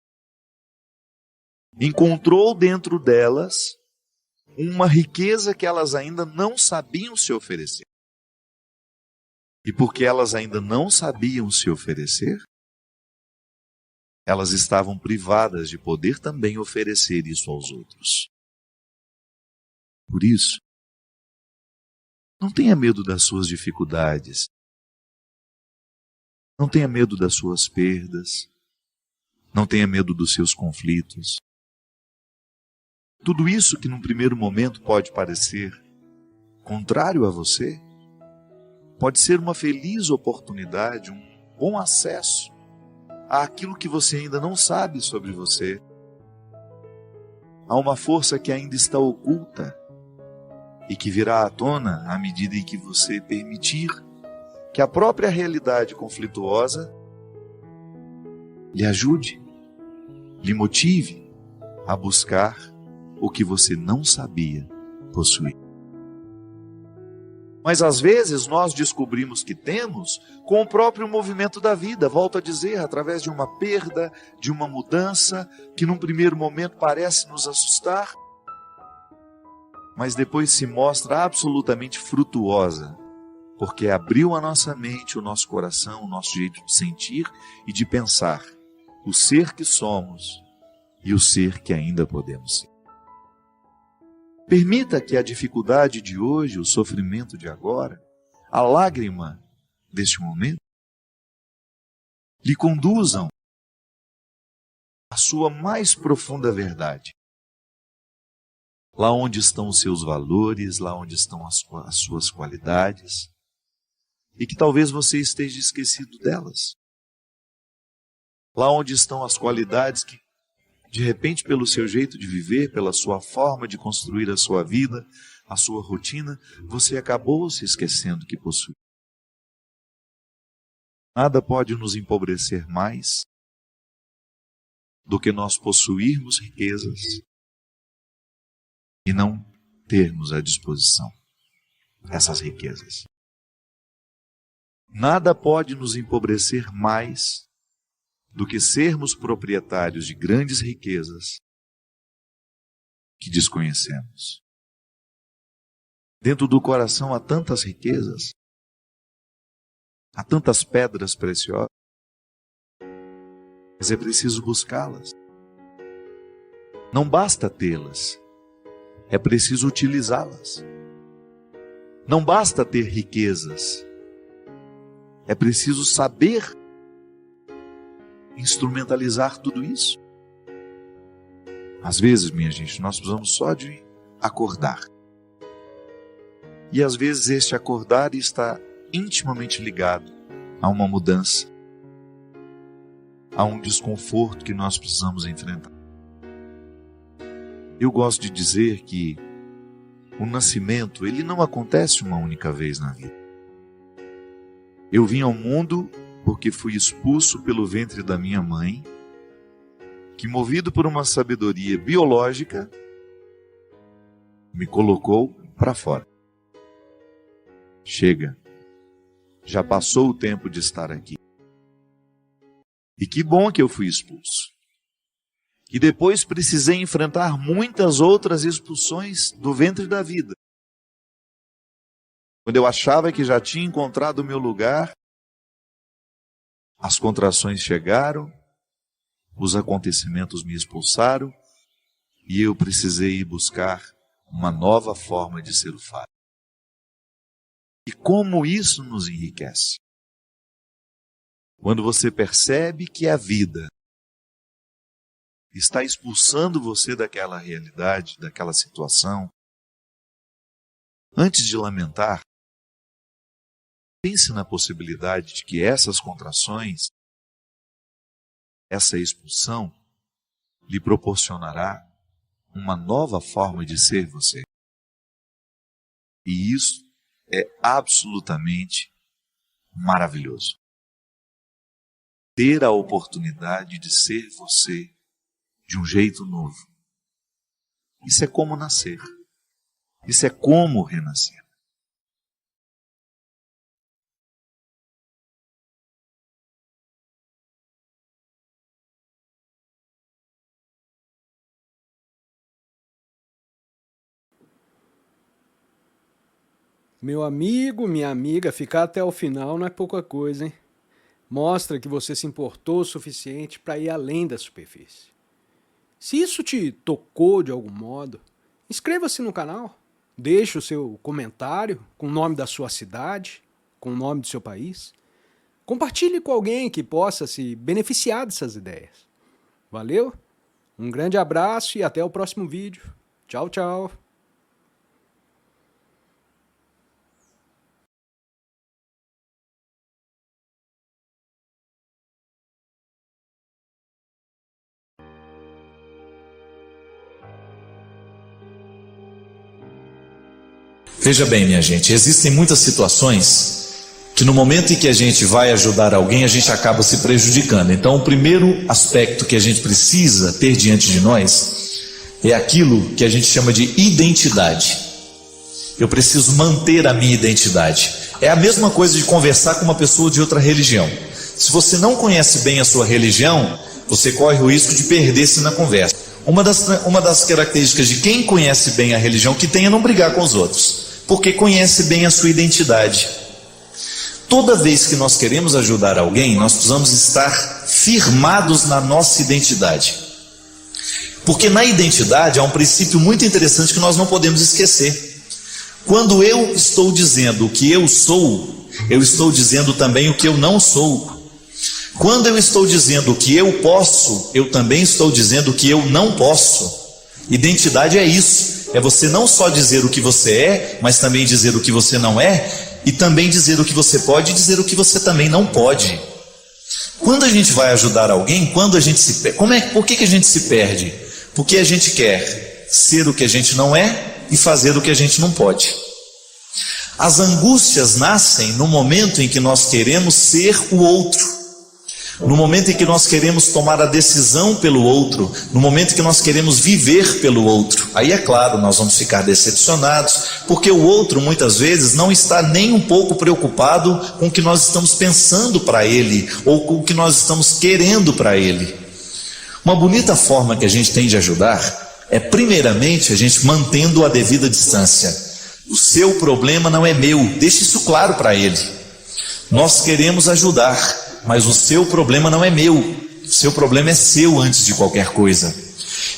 Encontrou dentro delas uma riqueza que elas ainda não sabiam se oferecer. E porque elas ainda não sabiam se oferecer, elas estavam privadas de poder também oferecer isso aos outros. Por isso, não tenha medo das suas dificuldades. Não tenha medo das suas perdas. Não tenha medo dos seus conflitos. Tudo isso que num primeiro momento pode parecer contrário a você, pode ser uma feliz oportunidade, um bom acesso àquilo que você ainda não sabe sobre você. Há uma força que ainda está oculta e que virá à tona à medida em que você permitir que a própria realidade conflituosa lhe ajude, lhe motive a buscar o que você não sabia possuir. Mas às vezes nós descobrimos que temos com o próprio movimento da vida, volto a dizer, através de uma perda, de uma mudança, que num primeiro momento parece nos assustar, mas depois se mostra absolutamente frutuosa, porque abriu a nossa mente, o nosso coração, o nosso jeito de sentir e de pensar, o ser que somos e o ser que ainda podemos ser. Permita que a dificuldade de hoje, o sofrimento de agora, a lágrima deste momento, lhe conduzam à sua mais profunda verdade. Lá onde estão os seus valores, lá onde estão as suas qualidades, e que talvez você esteja esquecido delas. Lá onde estão as qualidades que, de repente, pelo seu jeito de viver, pela sua forma de construir a sua vida, a sua rotina, você acabou se esquecendo que possui. Nada pode nos empobrecer mais do que nós possuirmos riquezas e não termos à disposição essas riquezas. Nada pode nos empobrecer mais do que sermos proprietários de grandes riquezas que desconhecemos. Dentro do coração há tantas riquezas, há tantas pedras preciosas, mas é preciso buscá-las. Não basta tê-las, é preciso utilizá-las. Não basta ter riquezas, é preciso saber instrumentalizar tudo isso. Às vezes, minha gente, nós precisamos só de acordar. E às vezes este acordar está intimamente ligado a uma mudança, a um desconforto que nós precisamos enfrentar. Eu gosto de dizer que o nascimento, ele não acontece uma única vez na vida. Eu vim ao mundo porque fui expulso pelo ventre da minha mãe, que, movido por uma sabedoria biológica, me colocou para fora. Chega, já passou o tempo de estar aqui. E que bom que eu fui expulso. E depois precisei enfrentar muitas outras expulsões do ventre da vida. Quando eu achava que já tinha encontrado o meu lugar, as contrações chegaram, os acontecimentos me expulsaram e eu precisei ir buscar uma nova forma de ser o Fábio. E como isso nos enriquece? Quando você percebe que a vida está expulsando você daquela realidade, daquela situação, antes de lamentar, pense na possibilidade de que essas contrações, essa expulsão, lhe proporcionará uma nova forma de ser você. E isso é absolutamente maravilhoso. Ter a oportunidade de ser você de um jeito novo. Isso é como nascer. Isso é como renascer. Meu amigo, minha amiga, ficar até o final não é pouca coisa, hein? Mostra que você se importou o suficiente para ir além da superfície. Se isso te tocou de algum modo, inscreva-se no canal, deixe o seu comentário com o nome da sua cidade, com o nome do seu país. Compartilhe com alguém que possa se beneficiar dessas ideias. Valeu? Um grande abraço e até o próximo vídeo. Tchau, tchau. Veja bem, minha gente, existem muitas situações que no momento em que a gente vai ajudar alguém, a gente acaba se prejudicando. Então, o primeiro aspecto que a gente precisa ter diante de nós é aquilo que a gente chama de identidade. Eu preciso manter a minha identidade. É a mesma coisa de conversar com uma pessoa de outra religião. Se você não conhece bem a sua religião, você corre o risco de perder-se na conversa. Uma das características de quem conhece bem a religião que tem é não brigar com os outros, porque conhece bem a sua identidade. Toda vez que nós queremos ajudar alguém, nós precisamos estar firmados na nossa identidade. Porque na identidade há um princípio muito interessante que nós não podemos esquecer. Quando eu estou dizendo o que eu estou dizendo também o que eu não sou. Quando eu estou dizendo o que eu posso, eu também estou dizendo o que eu não posso. Identidade é isso. É você não só dizer o que você é, mas também dizer o que você não é, e também dizer o que você pode e dizer o que você também não pode. Quando a gente vai ajudar alguém, quando a gente se perde, por que a gente se perde? Porque a gente quer ser o que a gente não é e fazer o que a gente não pode. As angústias nascem no momento em que nós queremos ser o outro. No momento em que nós queremos tomar a decisão pelo outro, no momento em que nós queremos viver pelo outro, aí é claro, nós vamos ficar decepcionados, porque o outro muitas vezes não está nem um pouco preocupado com o que nós estamos pensando para ele, ou com o que nós estamos querendo para ele. Uma bonita forma que a gente tem de ajudar é primeiramente a gente mantendo a devida distância. O seu problema não é meu, deixe isso claro para ele. Nós queremos ajudar, mas o seu problema não é meu, o seu problema é seu antes de qualquer coisa.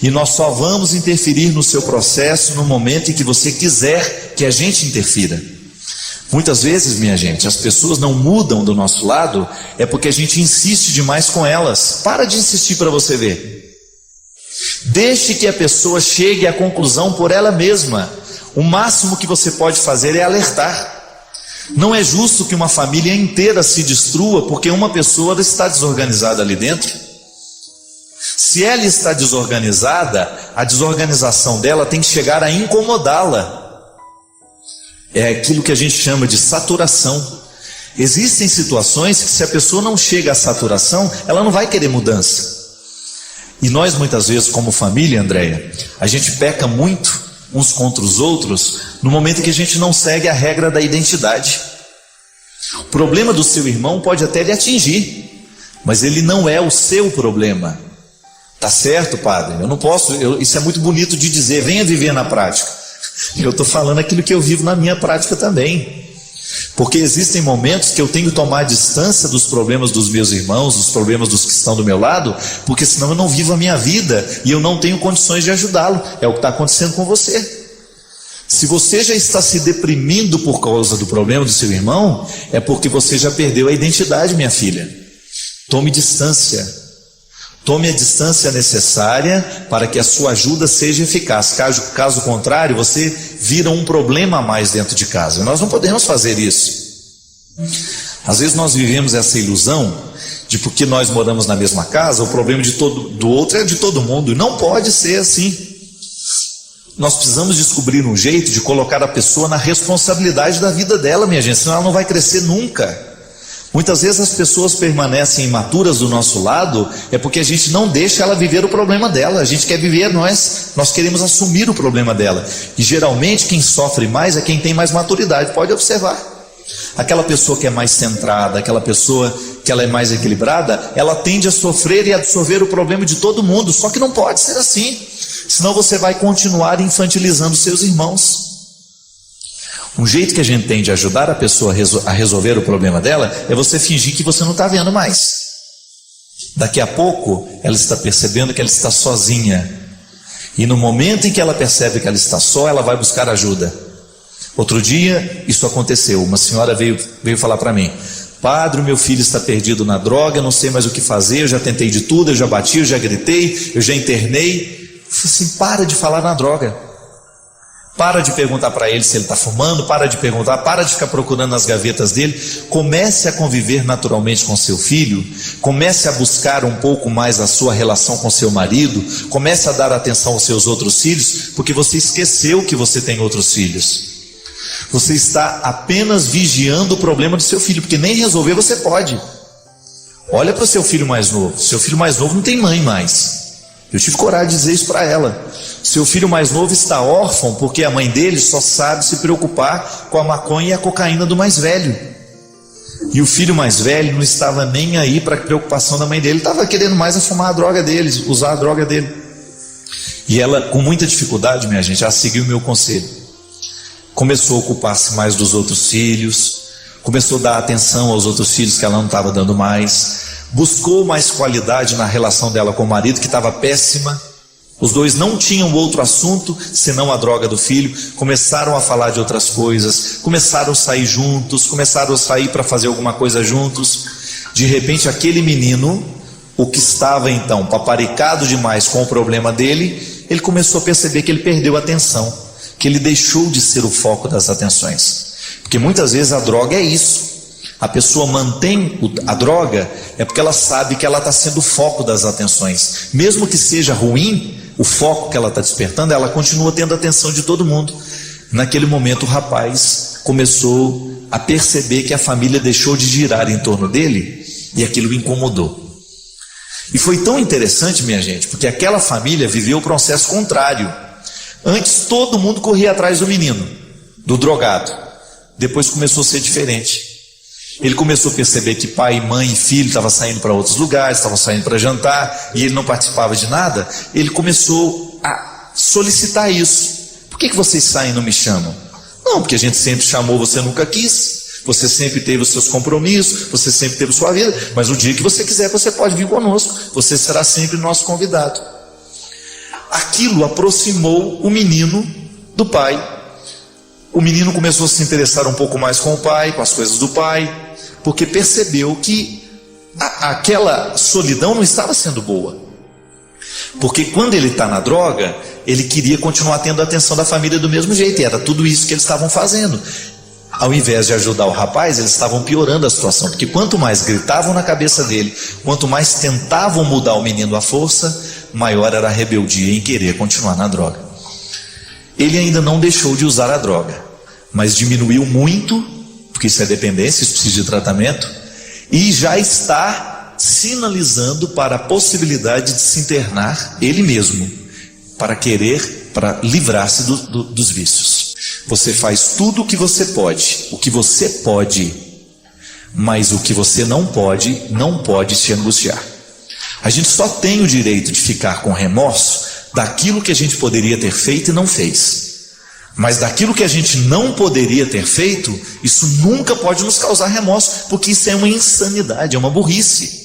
E nós só vamos interferir no seu processo no momento em que você quiser que a gente interfira. Muitas vezes, minha gente, as pessoas não mudam do nosso lado, é porque a gente insiste demais com elas. Para de insistir para você ver. Deixe que a pessoa chegue à conclusão por ela mesma. O máximo que você pode fazer é alertar. Não é justo que uma família inteira se destrua porque uma pessoa está desorganizada ali dentro. Se ela está desorganizada, a desorganização dela tem que chegar a incomodá-la. É aquilo que a gente chama de saturação. Existem situações que se a pessoa não chega à saturação, ela não vai querer mudança. E nós muitas vezes como família, Andréia, a gente peca muito uns contra os outros, no momento em que a gente não segue a regra da identidade. O problema do seu irmão pode até lhe atingir, mas ele não é o seu problema. Tá certo, padre? Eu não posso, isso é muito bonito de dizer, venha viver na prática. Eu estou falando aquilo que eu vivo na minha prática também. Porque existem momentos que eu tenho que tomar distância dos problemas dos meus irmãos, dos problemas dos que estão do meu lado, porque senão eu não vivo a minha vida e eu não tenho condições de ajudá-lo. É o que está acontecendo com você. Se você já está se deprimindo por causa do problema do seu irmão, é porque você já perdeu a identidade, minha filha. Tome distância. Tome a distância necessária para que a sua ajuda seja eficaz. Caso contrário, você vira um problema a mais dentro de casa. E nós não podemos fazer isso. Às vezes nós vivemos essa ilusão de porque nós moramos na mesma casa, o problema do outro é de todo mundo. E não pode ser assim. Nós precisamos descobrir um jeito de colocar a pessoa na responsabilidade da vida dela, minha gente, senão ela não vai crescer nunca. Muitas vezes as pessoas permanecem imaturas do nosso lado, é porque a gente não deixa ela viver o problema dela. A gente quer viver, nós queremos assumir o problema dela. E geralmente quem sofre mais é quem tem mais maturidade. Pode observar. Aquela pessoa que é mais centrada, aquela pessoa que ela é mais equilibrada, ela tende a sofrer e absorver o problema de todo mundo. Só que não pode ser assim, senão você vai continuar infantilizando seus irmãos. Um jeito que a gente tem de ajudar a pessoa a resolver o problema dela é você fingir que você não está vendo mais. Daqui a pouco ela está percebendo que ela está sozinha, e no momento em que ela percebe que ela está só, ela vai buscar ajuda. Outro dia isso aconteceu. Uma senhora veio falar para mim: Padre, o meu filho está perdido na droga, não sei mais o que fazer, eu já tentei de tudo, eu já bati, eu já gritei, eu já internei. Eu falei assim, para de falar na droga. Para de perguntar para ele se ele está fumando, para de perguntar, para de ficar procurando nas gavetas dele. Comece a conviver naturalmente com seu filho, comece a buscar um pouco mais a sua relação com seu marido, comece a dar atenção aos seus outros filhos, porque você esqueceu que você tem outros filhos. Você está apenas vigiando o problema do seu filho, porque nem resolver você pode. Olha para o seu filho mais novo. Seu filho mais novo não tem mãe mais. Eu tive coragem de dizer isso para ela. Seu filho mais novo está órfão porque a mãe dele só sabe se preocupar com a maconha e a cocaína do mais velho. E o filho mais velho não estava nem aí para a preocupação da mãe dele, estava querendo mais fumar a droga deles, usar a droga dele. E ela, com muita dificuldade, minha gente, ela seguiu o meu conselho. Começou a ocupar-se mais dos outros filhos, começou a dar atenção aos outros filhos que ela não estava dando mais, buscou mais qualidade na relação dela com o marido, que estava péssima. Os dois não tinham outro assunto senão a droga do filho. Começaram a falar de outras coisas, começaram a sair juntos, começaram a sair para fazer alguma coisa juntos. De repente aquele menino, o que estava então paparicado demais com o problema dele, ele começou a perceber que ele perdeu a atenção, que ele deixou de ser o foco das atenções. Porque muitas vezes a droga é isso. A pessoa mantém a droga é porque ela sabe que ela está sendo o foco das atenções. Mesmo que seja ruim, o foco que ela está despertando, ela continua tendo a atenção de todo mundo. Naquele momento o rapaz começou a perceber que a família deixou de girar em torno dele e aquilo o incomodou. E foi tão interessante, minha gente, porque aquela família viveu o processo contrário. Antes todo mundo corria atrás do menino, do drogado. Depois começou a ser diferente. Ele começou a perceber que pai, mãe e filho estavam saindo para outros lugares, estavam saindo para jantar, e ele não participava de nada. Ele começou a solicitar isso. Por que vocês saem e não me chamam? Não, porque a gente sempre chamou, você nunca quis. Você sempre teve os seus compromissos, você sempre teve sua vida, mas o dia que você quiser, você pode vir conosco. Você será sempre nosso convidado. Aquilo aproximou o menino do pai. O menino começou a se interessar um pouco mais com o pai, com as coisas do pai, porque percebeu que aquela solidão não estava sendo boa. Porque quando ele está na droga, ele queria continuar tendo a atenção da família do mesmo jeito, e era tudo isso que eles estavam fazendo. Ao invés de ajudar o rapaz, eles estavam piorando a situação, porque quanto mais gritavam na cabeça dele, quanto mais tentavam mudar o menino à força, maior era a rebeldia em querer continuar na droga. Ele ainda não deixou de usar a droga, mas diminuiu muito, porque isso é dependência, isso precisa de tratamento, e já está sinalizando para a possibilidade de se internar ele mesmo, para livrar-se dos vícios. Você faz tudo o que você pode, mas o que você não pode te angustiar. A gente só tem o direito de ficar com remorso daquilo que a gente poderia ter feito e não fez. Mas daquilo que a gente não poderia ter feito, isso nunca pode nos causar remorso, porque isso é uma insanidade, é uma burrice.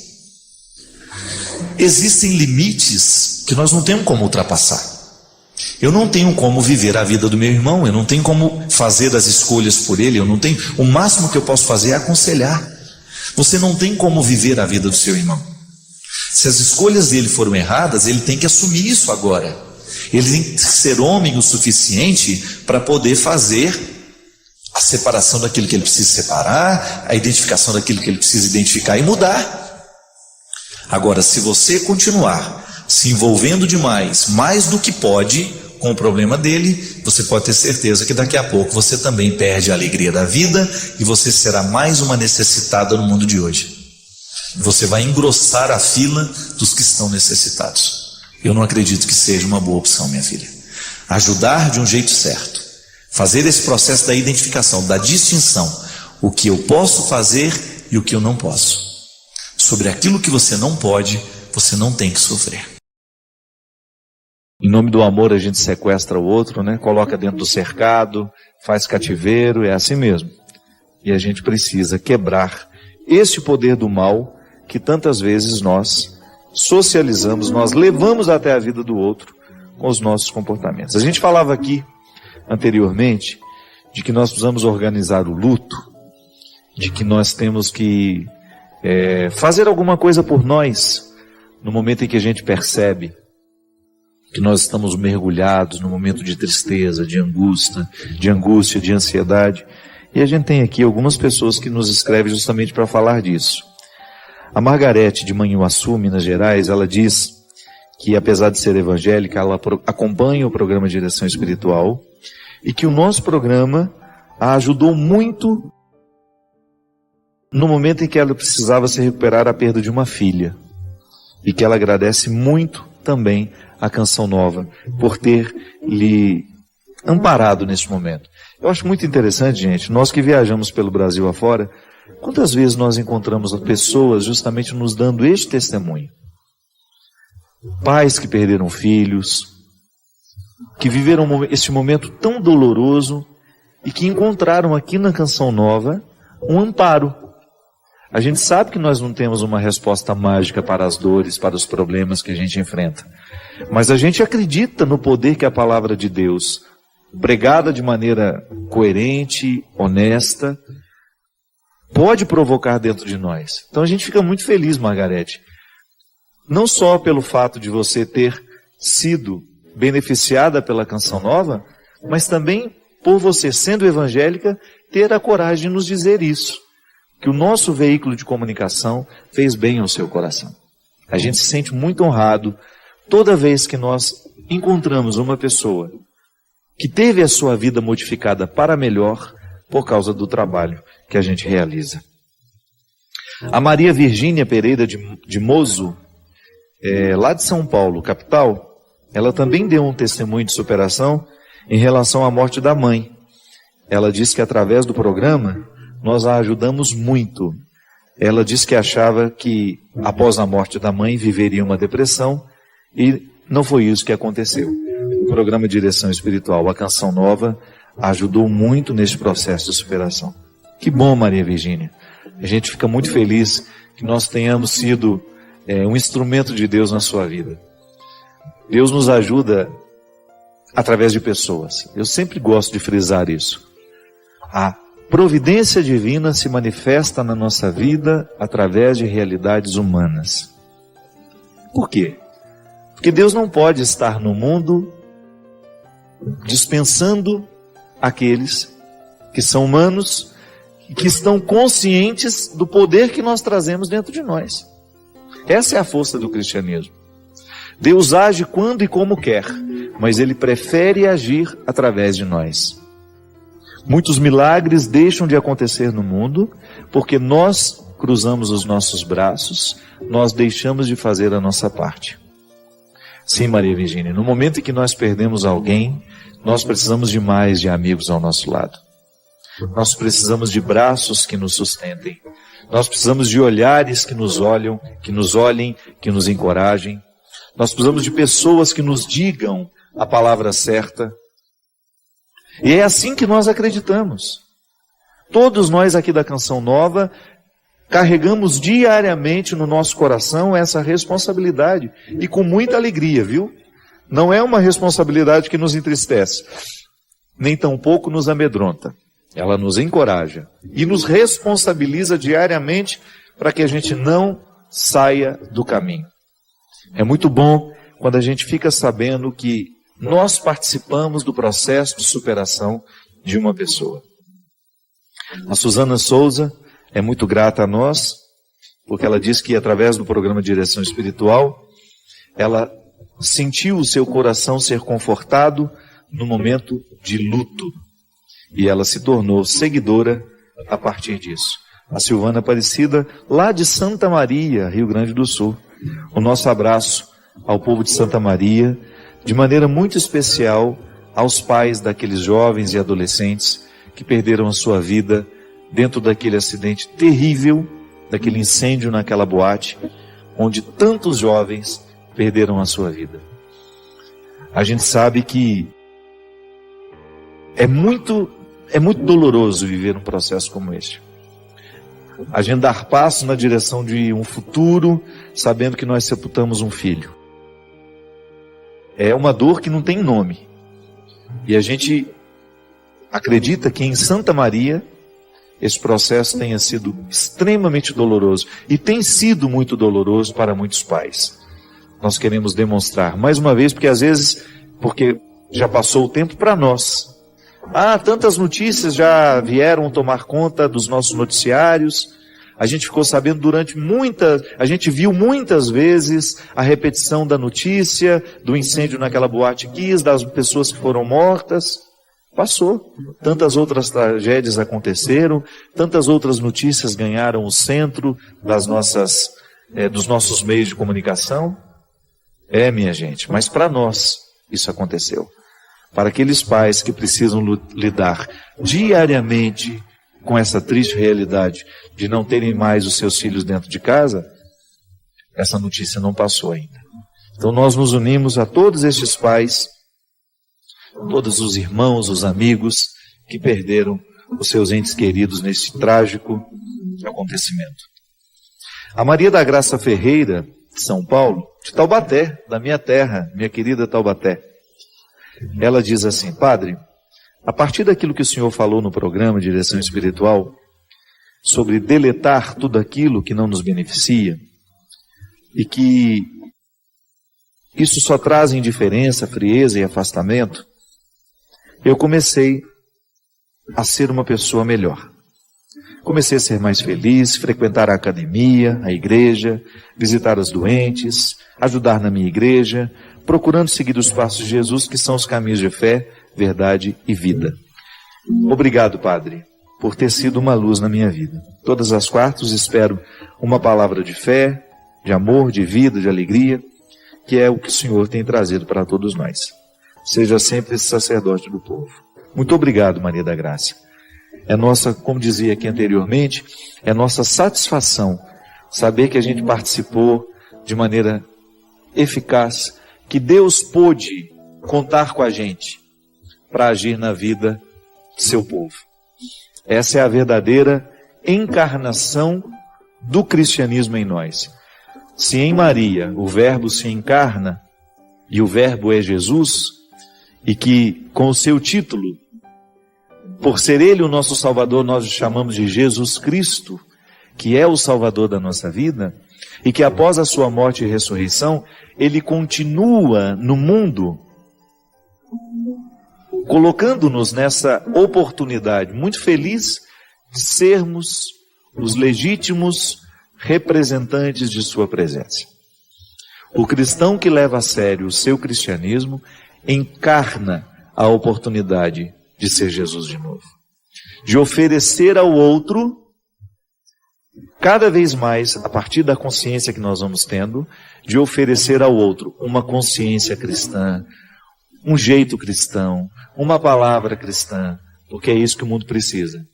Existem limites que nós não temos como ultrapassar. Eu não tenho como viver a vida do meu irmão, eu não tenho como fazer as escolhas por ele, o máximo que eu posso fazer é aconselhar. Você não tem como viver a vida do seu irmão. Se as escolhas dele foram erradas, ele tem que assumir isso agora. Ele tem que ser homem o suficiente para poder fazer a separação daquilo que ele precisa separar, a identificação daquilo que ele precisa identificar e mudar. Agora, se você continuar se envolvendo demais, mais do que pode, com o problema dele, você pode ter certeza que daqui a pouco você também perde a alegria da vida e você será mais uma necessitada no mundo de hoje. Você vai engrossar a fila dos que estão necessitados. Eu não acredito que seja uma boa opção, minha filha. Ajudar de um jeito certo. Fazer esse processo da identificação, da distinção. O que eu posso fazer e o que eu não posso. Sobre aquilo que você não pode, você não tem que sofrer. Em nome do amor a gente sequestra o outro, né? Coloca dentro do cercado, faz cativeiro, é assim mesmo. E a gente precisa quebrar esse poder do mal que tantas vezes nós socializamos, nós levamos até a vida do outro com os nossos comportamentos. A gente falava aqui anteriormente de que nós precisamos organizar o luto de que nós temos que fazer alguma coisa por nós, no momento em que a gente percebe que nós estamos mergulhados no momento de tristeza, de angústia, de ansiedade. E a gente tem aqui algumas pessoas que nos escrevem justamente para falar disso. A Margarete de Manhuaçu, Minas Gerais, ela diz que, apesar de ser evangélica, ela acompanha o programa Direção Espiritual e que o nosso programa a ajudou muito no momento em que ela precisava se recuperar da perda de uma filha. E que ela agradece muito também a Canção Nova por ter lhe amparado nesse momento. Eu acho muito interessante, gente, nós que viajamos pelo Brasil afora, quantas vezes nós encontramos pessoas justamente nos dando este testemunho. Pais que perderam filhos, que viveram este momento tão doloroso e que encontraram aqui na Canção Nova um amparo. A gente sabe que nós não temos uma resposta mágica para as dores, para os problemas que a gente enfrenta. Mas a gente acredita no poder que a palavra de Deus, pregada de maneira coerente, honesta, pode provocar dentro de nós. Então a gente fica muito feliz, Margarete. Não só pelo fato de você ter sido beneficiada pela Canção Nova, mas também por você, sendo evangélica, ter a coragem de nos dizer isso. Que o nosso veículo de comunicação fez bem ao seu coração. A gente se sente muito honrado toda vez que nós encontramos uma pessoa que teve a sua vida modificada para melhor por causa do trabalho que a gente realiza. A Maria Virgínia Pereira de Mozo, lá de São Paulo, capital, ela também deu um testemunho de superação em relação à morte da mãe. Ela disse que através do programa nós a ajudamos muito. Ela disse que achava que após a morte da mãe viveria uma depressão e não foi isso que aconteceu. O programa Direção Espiritual, a Canção Nova, ajudou muito nesse processo de superação. Que bom, Maria Virgínia. A gente fica muito feliz que nós tenhamos sido um instrumento de Deus na sua vida. Deus nos ajuda através de pessoas. Eu sempre gosto de frisar isso. A providência divina se manifesta na nossa vida através de realidades humanas. Por quê? Porque Deus não pode estar no mundo dispensando aqueles que são humanos e que estão conscientes do poder que nós trazemos dentro de nós. Essa é a força do cristianismo. Deus age quando e como quer, mas Ele prefere agir através de nós. Muitos milagres deixam de acontecer no mundo porque nós cruzamos os nossos braços, nós deixamos de fazer a nossa parte. Sim, Maria Virgínia, no momento em que nós perdemos alguém, nós precisamos de mais de amigos ao nosso lado. Nós precisamos de braços que nos sustentem. Nós precisamos de olhares que nos olhem, que nos encorajem. Nós precisamos de pessoas que nos digam a palavra certa. E é assim que nós acreditamos. Todos nós aqui da Canção Nova carregamos diariamente no nosso coração essa responsabilidade. E com muita alegria, viu? Não é uma responsabilidade que nos entristece, nem tampouco nos amedronta. Ela nos encoraja e nos responsabiliza diariamente para que a gente não saia do caminho. É muito bom quando a gente fica sabendo que nós participamos do processo de superação de uma pessoa. A Suzana Souza é muito grata a nós, porque ela diz que através do programa Direção Espiritual, ela sentiu o seu coração ser confortado no momento de luto. E ela se tornou seguidora a partir disso. A Silvana Aparecida, lá de Santa Maria, Rio Grande do Sul. O nosso abraço ao povo de Santa Maria, de maneira muito especial aos pais daqueles jovens e adolescentes que perderam a sua vida dentro daquele acidente terrível, daquele incêndio naquela boate, onde tantos jovens perderam a sua vida. A gente sabe que é muito doloroso viver um processo como este. A gente dar passo na direção de um futuro, sabendo que nós sepultamos um filho. É uma dor que não tem nome. E a gente acredita que em Santa Maria esse processo tenha sido extremamente doloroso. E tem sido muito doloroso para muitos pais. Nós queremos demonstrar, mais uma vez, porque às vezes, porque já passou o tempo para nós. Tantas notícias já vieram tomar conta dos nossos noticiários. A gente ficou sabendo a gente viu muitas vezes a repetição da notícia, do incêndio naquela boate Kiss, das pessoas que foram mortas. Passou. Tantas outras tragédias aconteceram, tantas outras notícias ganharam o centro dos nossos meios de comunicação. Minha gente, mas para nós isso aconteceu. Para aqueles pais que precisam lidar diariamente com essa triste realidade de não terem mais os seus filhos dentro de casa, essa notícia não passou ainda. Então nós nos unimos a todos estes pais, todos os irmãos, os amigos que perderam os seus entes queridos nesse trágico acontecimento. A Maria da Graça Ferreira, de São Paulo, de Taubaté, da minha terra, minha querida Taubaté, ela diz assim: Padre, a partir daquilo que o senhor falou no programa Direção Espiritual, sobre deletar tudo aquilo que não nos beneficia, e que isso só traz indiferença, frieza e afastamento, eu comecei a ser uma pessoa melhor. Comecei a ser mais feliz, frequentar a academia, a igreja, visitar os doentes, ajudar na minha igreja, procurando seguir os passos de Jesus, que são os caminhos de fé, verdade e vida. Obrigado, Padre, por ter sido uma luz na minha vida. Todas as quartas espero uma palavra de fé, de amor, de vida, de alegria, que é o que o Senhor tem trazido para todos nós. Seja sempre esse sacerdote do povo. Muito obrigado, Maria da Graça. É nossa, como dizia aqui anteriormente, é nossa satisfação saber que a gente participou de maneira eficaz, que Deus pôde contar com a gente para agir na vida de seu povo. Essa é a verdadeira encarnação do cristianismo em nós. Se em Maria o Verbo se encarna, e o Verbo é Jesus, e que com o seu título, por ser Ele o nosso Salvador, nós o chamamos de Jesus Cristo, que é o Salvador da nossa vida, e que após a sua morte e ressurreição, Ele continua no mundo, colocando-nos nessa oportunidade muito feliz de sermos os legítimos representantes de sua presença. O cristão que leva a sério o seu cristianismo encarna a oportunidade de ser Jesus de novo, de oferecer ao outro, cada vez mais, a partir da consciência que nós vamos tendo, de oferecer ao outro uma consciência cristã, um jeito cristão, uma palavra cristã, porque é isso que o mundo precisa.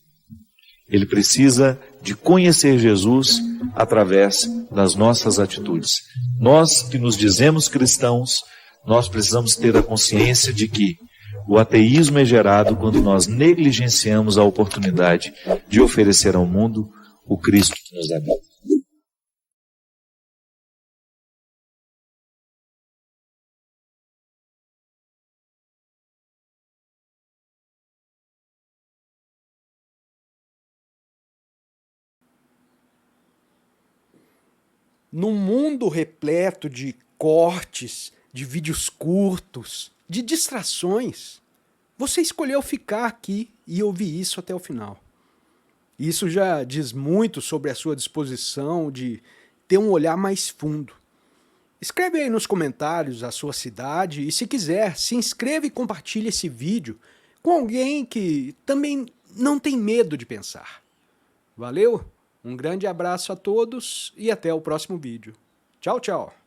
Ele precisa de conhecer Jesus através das nossas atitudes. Nós que nos dizemos cristãos, nós precisamos ter a consciência de que o ateísmo é gerado quando nós negligenciamos a oportunidade de oferecer ao mundo o Cristo que nos dá vida. Num mundo repleto de cortes, de vídeos curtos, de distrações, você escolheu ficar aqui e ouvir isso até o final. Isso já diz muito sobre a sua disposição de ter um olhar mais fundo. Escreve aí nos comentários a sua cidade e, se quiser, se inscreva e compartilhe esse vídeo com alguém que também não tem medo de pensar. Valeu? Um grande abraço a todos e até o próximo vídeo. Tchau, tchau!